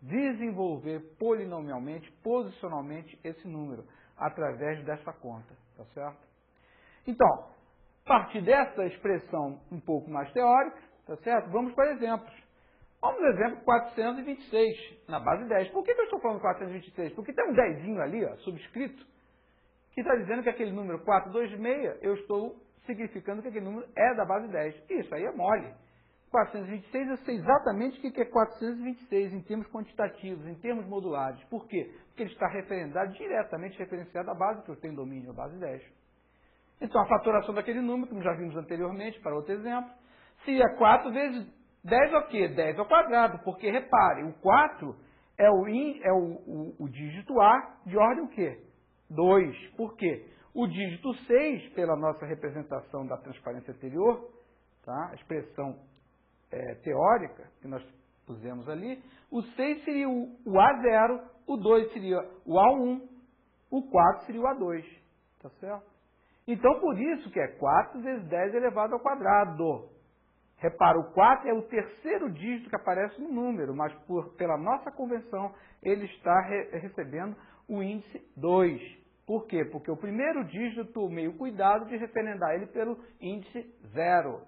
desenvolver polinomialmente, posicionalmente, esse número, através dessa conta, tá certo? Então, a partir dessa expressão um pouco mais teórica, tá certo? Vamos para exemplos. Vamos ao exemplo 426, na base 10. Por que eu estou falando 426? Porque tem um 10 ali, ó, subscrito, que está dizendo que aquele número 426, eu estou significando que aquele número é da base 10. Isso aí é mole. 426, eu sei exatamente o que é 426 em termos quantitativos, em termos modulares. Por quê? Porque ele está diretamente referenciado à base que eu tenho domínio, a base 10. Então, a fatoração daquele número, como já vimos anteriormente, para outro exemplo, seria 4 vezes 10 é o quê? 10 ao quadrado, porque, repare, o 4 é o dígito A de ordem o quê? 2. Por quê? O dígito 6, pela nossa representação da transparência anterior, tá? A expressão teórica que nós pusemos ali, o 6 seria o A0, o 2 seria o A1, o 4 seria o A2, tá certo? Então, por isso que é 4 vezes 10 elevado ao quadrado. Repara, o 4 é o terceiro dígito que aparece no número, mas pela nossa convenção, ele está recebendo o índice 2. Por quê? Porque o primeiro dígito eu tomei o cuidado de referendar ele pelo índice 0.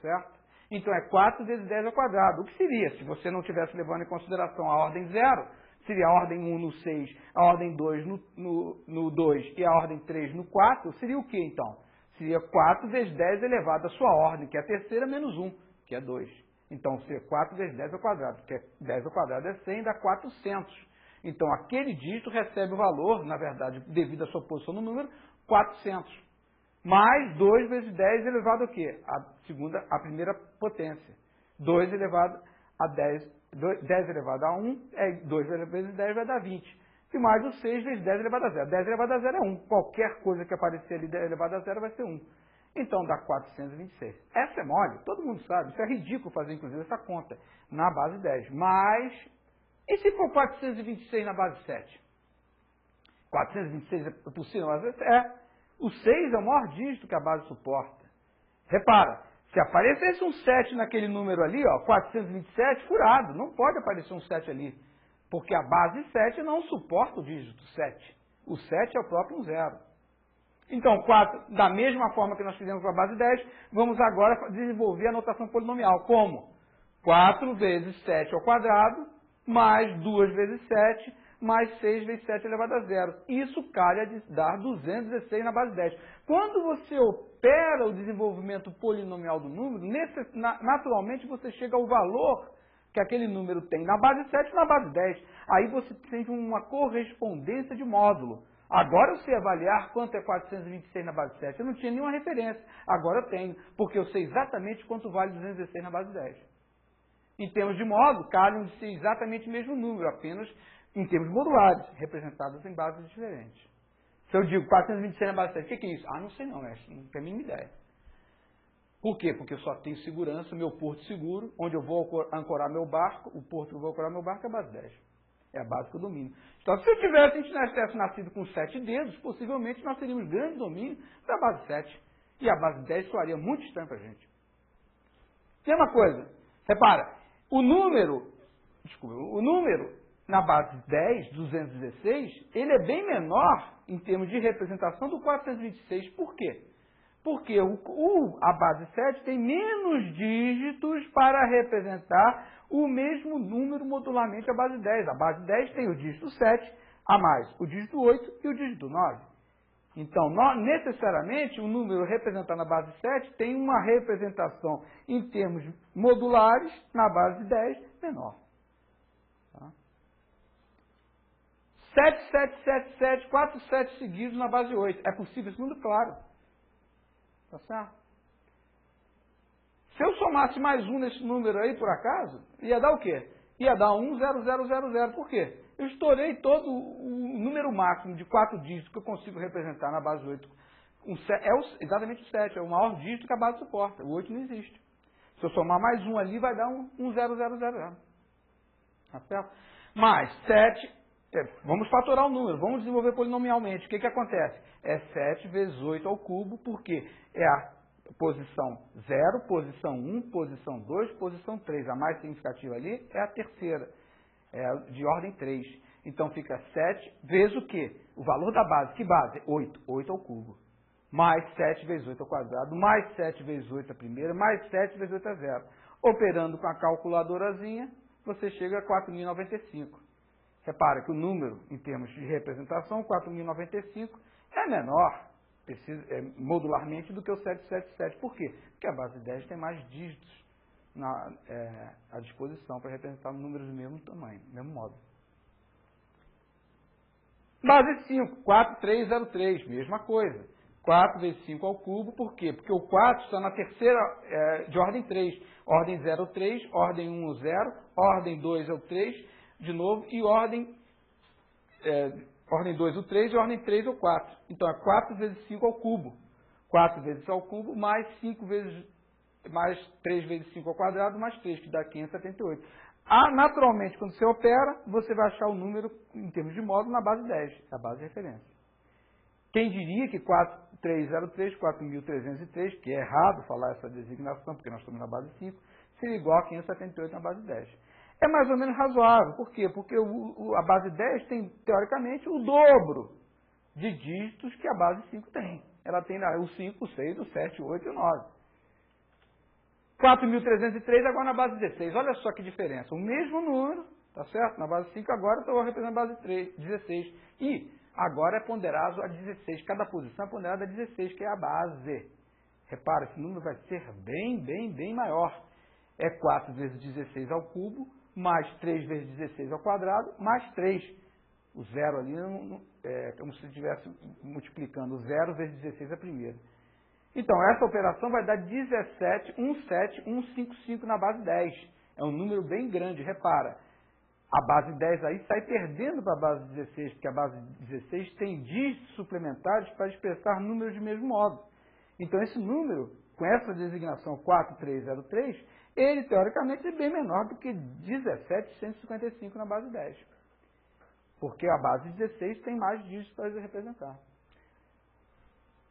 Certo? Então é 4 vezes 10 ao quadrado. O que seria, se você não estivesse levando em consideração a ordem 0, seria a ordem 1 no 6, a ordem 2 no 2 e a ordem 3 no 4, seria o que então? Seria 4 vezes 10 elevado à sua ordem, que é a terceira menos 1, que é 2. Então seria 4 vezes 10 ao quadrado, que é 10 ao quadrado é 100, dá 400. Então aquele dígito recebe o valor, na verdade, devido à sua posição no número, 400. Mais 2 vezes 10 elevado a quê? A primeira potência. 2 elevado a 10 elevado a 1, 2 vezes 10 vai dar 20. E mais o 6 vezes 10 elevado a 0. 10 elevado a 0 é 1. Qualquer coisa que aparecer ali elevado a 0 vai ser 1. Então dá 426. Essa é mole, todo mundo sabe. Isso é ridículo fazer, inclusive, essa conta na base 10. Mas, e se for 426 na base 7? 426 é possível na base 7? É. O 6 é o maior dígito que a base suporta. Repara, se aparecesse um 7 naquele número ali, ó, 427, furado. Não pode aparecer um 7 ali. Porque a base 7 não suporta o dígito 7. O 7 é o próprio 0. Então, 4, da mesma forma que nós fizemos com a base 10, vamos agora desenvolver a notação polinomial. Como? 4 vezes 7 ao quadrado, mais 2 vezes 7, mais 6 vezes 7 elevado a 0. Isso calha de dar 216 na base 10. Quando você opera o desenvolvimento polinomial do número, naturalmente você chega ao valor que aquele número tem na base 7 e na base 10. Aí você tem uma correspondência de módulo. Agora eu sei avaliar quanto é 426 na base 7. Eu não tinha nenhuma referência. Agora eu tenho, porque eu sei exatamente quanto vale 216 na base 10. Em termos de módulo, calham de ser exatamente o mesmo número, apenas em termos modulares, representados em bases diferentes. Se eu digo 426 na base 7, o que é isso? Ah, não sei não, mestre, não tenho a mínima ideia. Por quê? Porque eu só tenho segurança, meu porto seguro, onde eu vou ancorar meu barco, o porto que eu vou ancorar meu barco é a base 10. É a base que eu domino. Então, se a gente tivesse nascido com 7 dedos, possivelmente nós teríamos grande domínio da base 7. E a base 10 soaria muito estranho para a gente. Mesma coisa, repara, o número na base 10, 216, ele é bem menor em termos de representação do 426. Por quê? Porque a base 7 tem menos dígitos para representar o mesmo número modularmente à base 10. A base 10 tem o dígito 7 a mais o dígito 8 e o dígito 9. Então, necessariamente, o número representado na base 7 tem uma representação em termos modulares na base 10 menor. Tá? 7, 7, 7, 7, 4 7 seguidos na base 8. É possível isso? Muito claro. Tá certo? Se eu somasse mais um nesse número aí, por acaso, ia dar o quê? Ia dar 1, 0, 0, 0, 0. Por quê? Eu estourei todo o número máximo de 4 dígitos que eu consigo representar na base 8. Exatamente o 7, é o maior dígito que a base suporta. O 8 não existe. Se eu somar mais um ali, vai dar um 0, 0, 0, 0. Tá certo? Mais 7, vamos fatorar o número, vamos desenvolver polinomialmente. O que acontece? É 7 vezes 8 ao cubo, porque é a posição 0, posição 1, posição 2, posição 3. A mais significativa ali é a terceira, é de ordem 3. Então fica 7 vezes o quê? O valor da base. Que base? 8. 8 ao cubo. Mais 7 vezes 8 ao quadrado, mais 7 vezes 8 a primeira, mais 7 vezes 8 a 0. Operando com a calculadorazinha, você chega a 4.095. Repara que o número, em termos de representação, 4.095, é menor modularmente do que o 777. Por quê? Porque a base 10 tem mais dígitos à disposição para representar números do mesmo tamanho, do mesmo modo. Base 5, 4303, mesma coisa. 4 vezes 5 ao cubo, por quê? Porque o 4 está na terceira de ordem 3. Ordem 0 é o 3, ordem 1 é o 0, ordem 2 é o 3, de novo, e ordem 2 o 3 e ordem 3 o 4. Então é 4 vezes 5 ao cubo. 4 vezes 5 ao cubo, mais 3 vezes 5 ao quadrado, mais 3, que dá 578. Naturalmente, quando você opera, você vai achar o número, em termos de módulo, na base 10, a base de referência. Quem diria que 4303, 4.303, que é errado falar essa designação, porque nós estamos na base 5, seria igual a 578 na base 10. É mais ou menos razoável. Por quê? Porque a base 10 tem, teoricamente, o dobro de dígitos que a base 5 tem. Ela tem lá o 5, o 6, o 7, o 8 e o 9. 4.303 agora na base 16. Olha só que diferença. O mesmo número, tá certo? Na base 5 agora estou representando a base 3, 16. E agora é ponderado a 16. Cada posição é ponderada a 16, que é a base. Repara, esse número vai ser bem maior. É 4 vezes 16 ao cubo, mais 3 vezes 16 ao quadrado, mais 3. O zero ali é como se estivesse multiplicando o 0 vezes 16 a primeira. Então, essa operação vai dar 17,17155 na base 10. É um número bem grande, repara. A base 10 aí sai perdendo para a base 16, porque a base 16 tem dígitos suplementares para expressar números de mesmo modo. Então, esse número, com essa designação 4303, ele, teoricamente, é bem menor do que 17,155 na base 10. Porque a base 16 tem mais dígitos para representar.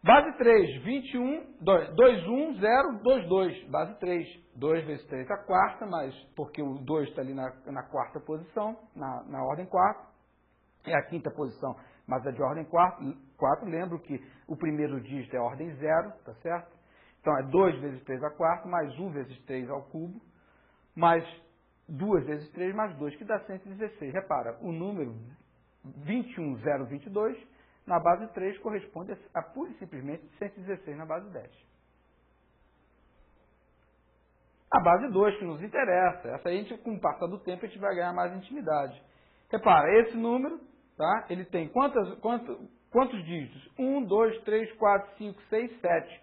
Base 3, 21022. Base 3, 2 vezes 3 a quarta, mas porque o 2 está ali na quarta posição, na ordem 4. É a quinta posição, mas é de ordem 4. Lembro que o primeiro dígito é ordem 0, tá certo? Então é 2 vezes 3 a quarta, mais 1 vezes 3 ao cubo, mais 2 vezes 3 mais 2, que dá 116. Repara, o número 21022 na base 3 corresponde a pura e simplesmente 116 na base 10. A base 2 que nos interessa, essa aí, com o passar do tempo, a gente vai ganhar mais intimidade. Repara, esse número, tá? Ele tem quantos dígitos? 1, 2, 3, 4, 5, 6, 7.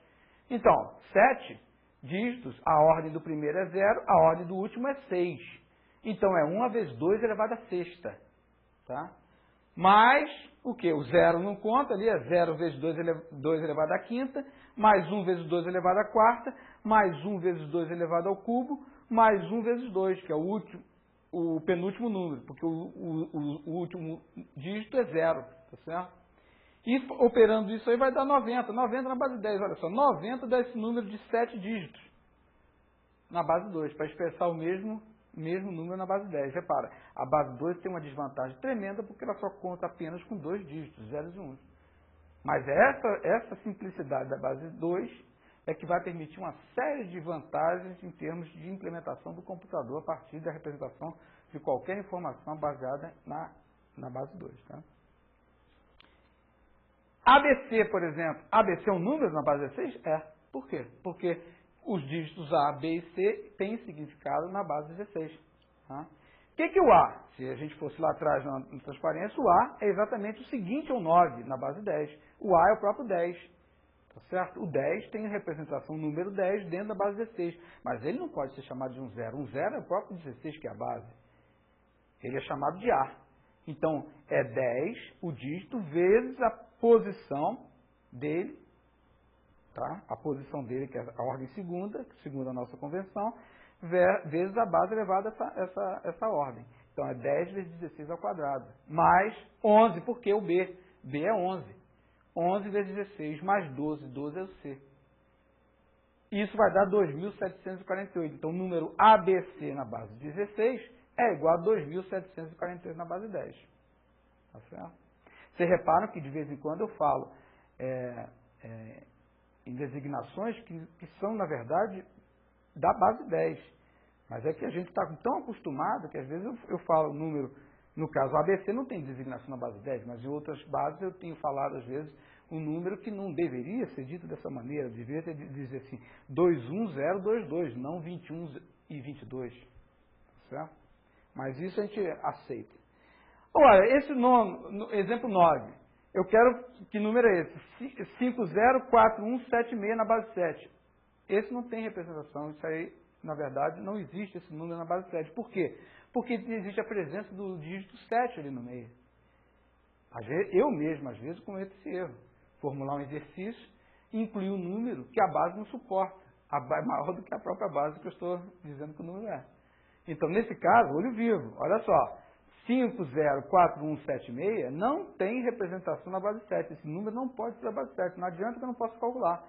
Então, 7 dígitos, a ordem do primeiro é 0, a ordem do último é 6. Então, é 1 vezes 2 elevado a sexta. Tá? Mais o que? O 0 não conta, ali é 0 vezes 2 elevado à quinta, mais 1 vezes 2 elevado à quarta, mais 1 vezes 2 elevado ao cubo, mais 1 vezes 2, que é o penúltimo número, porque o último dígito é 0, tá certo? E operando isso aí vai dar 90. 90 na base 10, olha só, 90 dá esse número de 7 dígitos na base 2, para expressar o mesmo número na base 10. Repara, a base 2 tem uma desvantagem tremenda porque ela só conta apenas com 2 dígitos, 0 e 1. Mas essa simplicidade da base 2 é que vai permitir uma série de vantagens em termos de implementação do computador a partir da representação de qualquer informação baseada na base 2. Tá? ABC, por exemplo. ABC é um número na base 16? É. Por quê? Porque os dígitos A, B e C têm significado na base 16. Tá? O que é o A? Se a gente fosse lá atrás na transparência, o A é exatamente o seguinte ao 9 na base 10. O A é o próprio 10. Tá certo? O 10 tem a representação número 10 dentro da base 16. Mas ele não pode ser chamado de um 0. Um 0 é o próprio 16 que é a base. Ele é chamado de A. Então, é 10 o dígito vezes a posição dele. Tá? A posição dele, que é a ordem segunda, segundo a nossa convenção, vezes a base elevada a essa ordem. Então, é 10 vezes 16 ao quadrado. Mais 11, porque o B? B é 11. 11 vezes 16, mais 12. 12 é o C. Isso vai dar 2.748. Então, o número ABC na base 16 é igual a 2.748 na base 10. Tá certo? Vocês reparam que, de vez em quando, eu falo em designações que são, na verdade, da base 10. Mas é que a gente está tão acostumado que, às vezes, eu falo o número, no caso, o ABC não tem designação na base 10, mas em outras bases eu tenho falado, às vezes, um número que não deveria ser dito dessa maneira, deveria dizer assim, 21022, não 21 e 22. Certo? Mas isso a gente aceita. Olha, esse exemplo 9. Eu quero, que número é esse? 504176 na base 7. Esse não tem representação, isso aí, na verdade, não existe esse número na base 7. Por quê? Porque existe a presença do dígito 7 ali no meio. Eu mesmo, às vezes, cometo esse erro. Formular um exercício e incluir um número que a base não suporta. A base é maior do que a própria base que eu estou dizendo que o número é. Então, nesse caso, olho vivo, olha só, 504176 não tem representação na base 7. Esse número não pode ser da base 7. Não adianta que eu não possa calcular.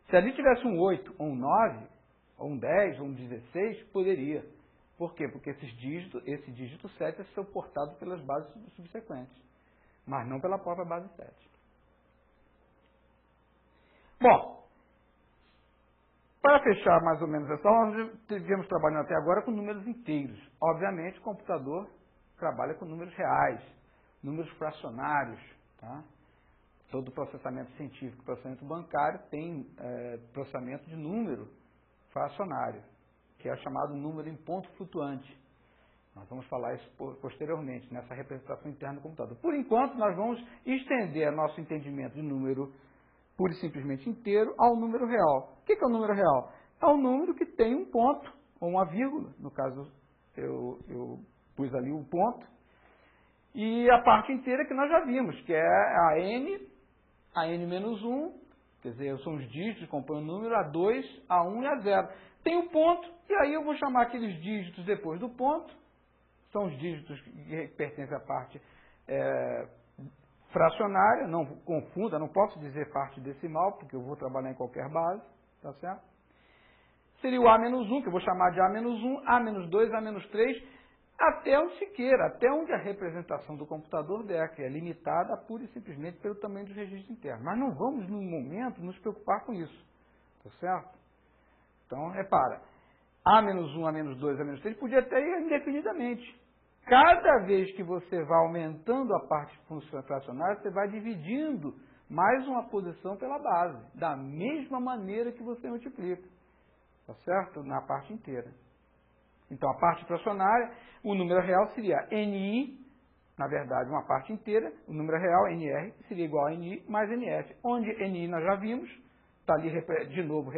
Se ali tivesse um 8, ou um 9, ou um 10, ou um 16, poderia. Por quê? Porque esse dígito 7 é suportado pelas bases subsequentes, mas não pela própria base 7. Bom, para fechar mais ou menos essa aula, nós estivemos trabalhando até agora com números inteiros. Obviamente, o computador trabalha com números reais, números fracionários. Tá? Todo processamento científico, processamento bancário, tem processamento de número fracionário, que é chamado número em ponto flutuante. Nós vamos falar isso posteriormente, nessa representação interna do computador. Por enquanto, nós vamos estender nosso entendimento de número pura e simplesmente inteiro ao número real. O que é o número real? É um número que tem um ponto, ou uma vírgula. No caso, eu pus ali um ponto. E a parte inteira que nós já vimos, que é a n menos 1, quer dizer, são os dígitos que compõem o número, a 2, a 1 e a 0. Tem um ponto, e aí eu vou chamar aqueles dígitos depois do ponto, são os dígitos que pertencem à parte fracionária, não confunda, não posso dizer parte decimal, porque eu vou trabalhar em qualquer base, tá certo? Seria o A menos 1, que eu vou chamar de A menos 1, A menos 2, A menos 3, até onde se queira, até onde a representação do computador der, que é limitada pura e simplesmente pelo tamanho dos registros internos. Mas não vamos, no momento, nos preocupar com isso, tá certo? Então, repara, A menos 1, A menos 2, A menos 3, podia até ir indefinidamente. Cada vez que você vai aumentando a parte fracionária, você vai dividindo mais uma posição pela base, da mesma maneira que você multiplica, tá certo? Na parte inteira. Então, a parte fracionária, o número real seria NI, na verdade, uma parte inteira, o número real, NR, seria igual a NI mais NF, onde NI nós já vimos, está ali de novo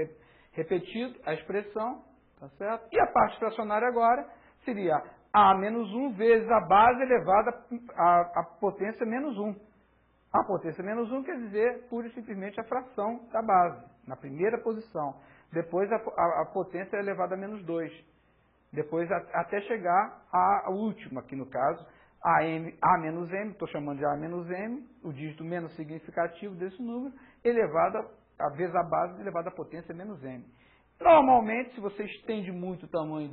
repetido a expressão, tá certo? E a parte fracionária agora seria A menos 1 vezes a base elevada à potência menos 1. A potência menos 1 quer dizer, pura e simplesmente, a fração da base, na primeira posição. Depois, a potência é elevada a menos 2. Depois, até chegar à última, aqui no caso, A menos M, estou chamando de A menos M, o dígito menos significativo desse número, elevado a vezes a base elevada à potência menos M. Normalmente, se você estende muito o tamanho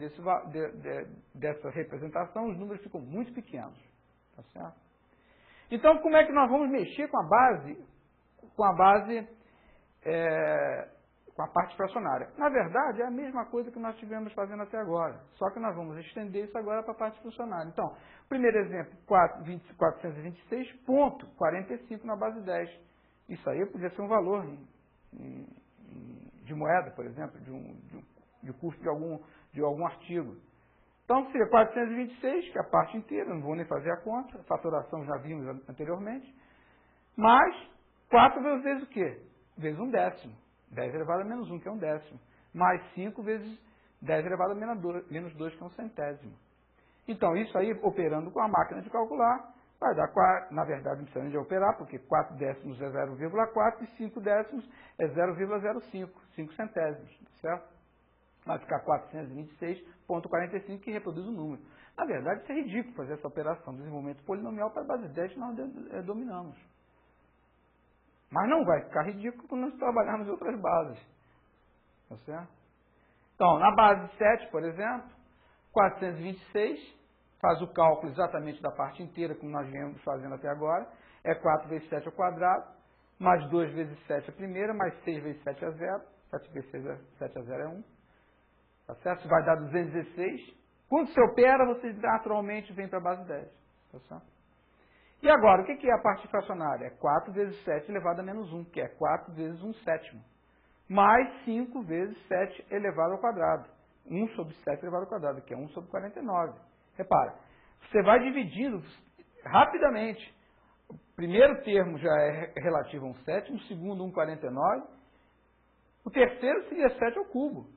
dessa representação, os números ficam muito pequenos. Tá certo? Então, como é que nós vamos mexer com a base, com a parte fracionária? Na verdade, é a mesma coisa que nós estivemos fazendo até agora, só que nós vamos estender isso agora para a parte fracionária. Então, primeiro exemplo, 426.45 na base 10. Isso aí podia ser um valor de moeda, por exemplo, de custo de algum artigo. Então, seria 426, que é a parte inteira, não vou nem fazer a conta, a fatoração já vimos anteriormente, mais 4 vezes o quê? Vezes 1/10. 10 elevado a menos 1, que é 1/10. Mais 5 vezes 10 elevado a menos 2, que é 1/100. Então, isso aí, operando com a máquina de calcular, vai dar, na verdade, não precisa nem de operar, porque 4 décimos é 0,4 e 5 décimos é 0,05, 5 centésimos, certo? Vai ficar 426.45, que reproduz o número. Na verdade, isso é ridículo fazer essa operação, desenvolvimento polinomial para a base 10 que nós dominamos. Mas não vai ficar ridículo quando nós trabalharmos em outras bases. Tá certo? Então, na base 7, por exemplo, 426, faz o cálculo exatamente da parte inteira, como nós viemos fazendo até agora, é 4 vezes 7 ao quadrado, mais 2 vezes 7 a primeira, mais 6 vezes 7 a 0, 7 vezes 7 a 0 é 1, tá certo? Isso vai dar 216. Quando você opera, você naturalmente vem para a base 10, tá certo? E agora, o que é a parte fracionária? É 4 vezes 7 elevado a menos 1, que é 4 vezes 1/7, mais 5 vezes 7 elevado ao quadrado, 1 sobre 7 elevado ao quadrado, que é 1 sobre 49. Repara, você vai dividindo rapidamente. O primeiro termo já é relativo a 1/7, o segundo 1/49, o terceiro seria 7 ao cubo,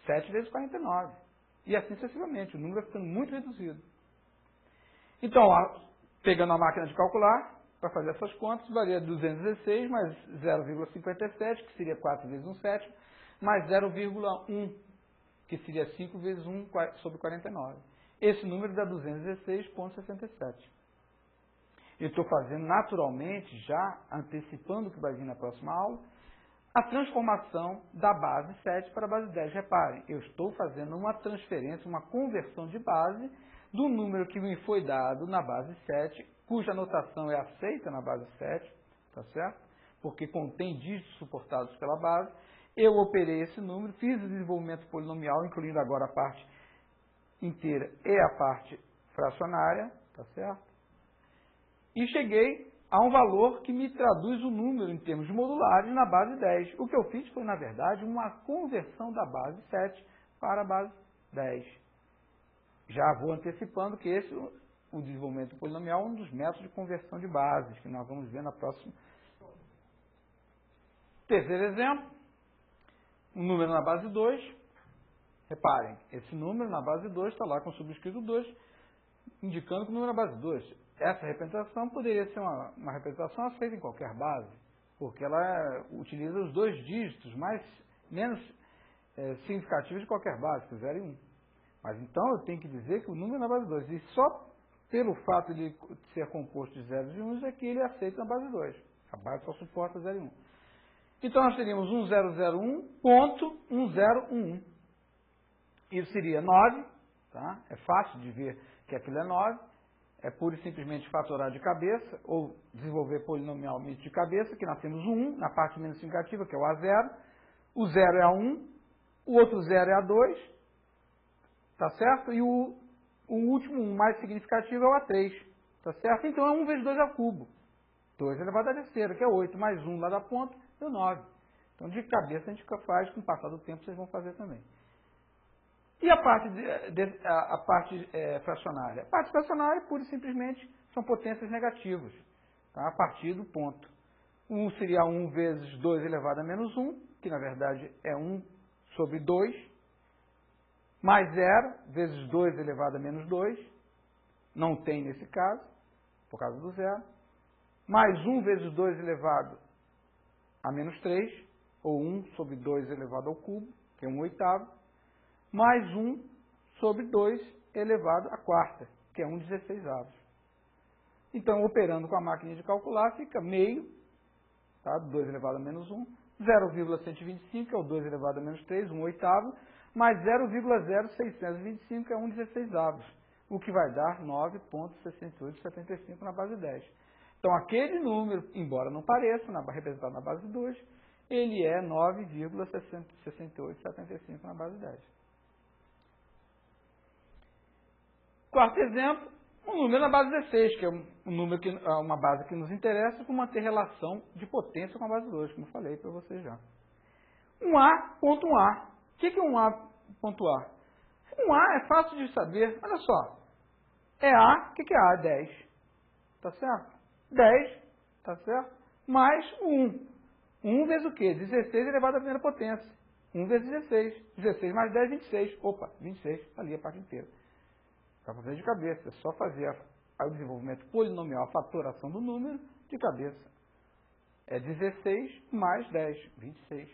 7 vezes 49. E assim sucessivamente, o número vai ficando muito reduzido. Então, pegando a máquina de calcular, para fazer essas contas, valia 216 mais 0,57, que seria 4 vezes 1/7, mais 0,1, que seria 5 vezes 1 sobre 49. Esse número dá 216,67. Eu estou fazendo naturalmente, já antecipando o que vai vir na próxima aula, a transformação da base 7 para a base 10. Reparem, eu estou fazendo uma transferência, uma conversão de base do número que me foi dado na base 7, cuja notação é aceita na base 7, tá certo? porque contém dígitos suportados pela base. Eu operei esse número, fiz o desenvolvimento polinomial, incluindo agora a parte inteira e a parte fracionária, tá certo? E cheguei a um valor que me traduz o número em termos modulares na base 10. O que eu fiz foi, na verdade, uma conversão da base 7 para a base 10. Já vou antecipando que esse, o desenvolvimento polinomial, é um dos métodos de conversão de bases, que nós vamos ver na próxima. Terceiro exemplo, um número na base 2. Reparem, esse número na base 2 está lá com o subscrito 2, indicando que o número é na base 2. Essa representação poderia ser uma representação aceita em qualquer base, porque ela utiliza os dois dígitos menos significativos de qualquer base, que é 0 e 1. Mas então eu tenho que dizer que o número é na base 2. E só pelo fato de ser composto de 0 e 1 é que ele é aceito na base 2. A base só suporta 0 e 1. Então nós teríamos 1001.1011. Isso seria 9, tá? É fácil de ver que aquilo é 9. É pura e simplesmente fatorar de cabeça, ou desenvolver polinomialmente de cabeça, que nós temos o 1 na parte menos significativa, que é o A0. O 0 é a 1, o outro 0 é a 2, tá certo? E o último 1 mais significativo é o A3, tá certo? Então é 1 vezes 2 ao cubo. 2 elevado à terceira, que é 8, mais 1 lá da ponta, deu 9. Então de cabeça a gente faz, com o passar do tempo vocês vão fazer também. E a parte, fracionária? A parte fracionária, pura e simplesmente, são potências negativas, tá? A partir do ponto. 1 seria 1 vezes 2 elevado a menos 1, que na verdade é 1 sobre 2, mais 0 vezes 2 elevado a menos 2, não tem nesse caso, por causa do 0, mais 1 vezes 2 elevado a menos 3, ou 1 sobre 2 elevado ao cubo, que é 1/8, mais 1 sobre 2 elevado à quarta, que é 1/16. Então, operando com a máquina de calcular, fica meio, tá? 2 elevado a menos 1, 0,125, que é o 2 elevado a menos 3, 1/8, mais 0,0625, que é 1/16, o que vai dar 9,6875 na base 10. Então, aquele número, embora não pareça, representado na base 2, ele é 9,6875 na base 10. Quarto exemplo, um número na base 16, que é uma base que nos interessa por manter relação de potência com a base 2, como eu falei para vocês já. Um A.1A. O que é um A.A? Um A é fácil de saber. Olha só. É A. O que é A? É 10. Tá certo? 10. Tá certo? Mais o 1. 1 vezes o quê? 16 elevado à primeira potência. 1 vezes 16. 16 mais 10, 26. Opa, 26. Ali a parte inteira. Para fazer de cabeça, é só fazer o desenvolvimento polinomial, a fatoração do número de cabeça. É 16 mais 10, 26.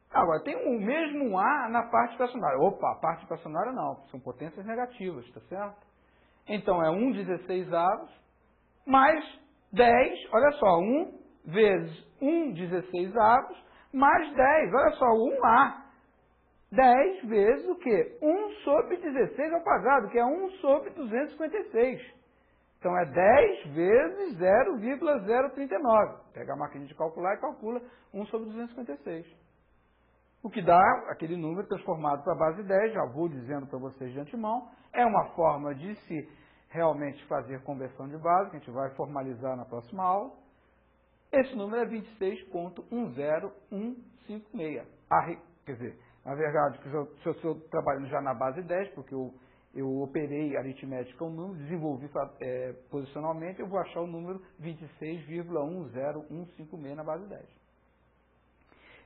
Agora, tem o mesmo A na parte fracionária. Opa, a parte fracionária não, são potências negativas, tá certo? Então, é 1/16 mais 10, olha só, 1 vezes 1/16 mais 10, olha só, 1A. 10 vezes o quê? 1 sobre 16 ao quadrado, que é 1 sobre 256. Então, é 10 vezes 0,039. Pega a máquina de calcular e calcula 1 sobre 256. O que dá aquele número transformado para a base 10, já vou dizendo para vocês de antemão, é uma forma de se realmente fazer conversão de base, que a gente vai formalizar na próxima aula. Esse número é 26.10156. Quer dizer, na verdade, se eu estou trabalhando já na base 10, porque eu operei aritmética um número, desenvolvi posicionalmente, eu vou achar o número 26,10156 na base 10.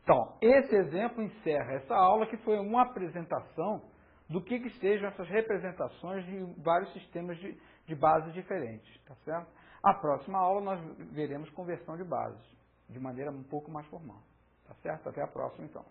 Então, esse exemplo encerra essa aula, que foi uma apresentação do que sejam essas representações de vários sistemas de bases diferentes, tá certo? A próxima aula nós veremos conversão de bases, de maneira um pouco mais formal, tá certo? Até a próxima, então.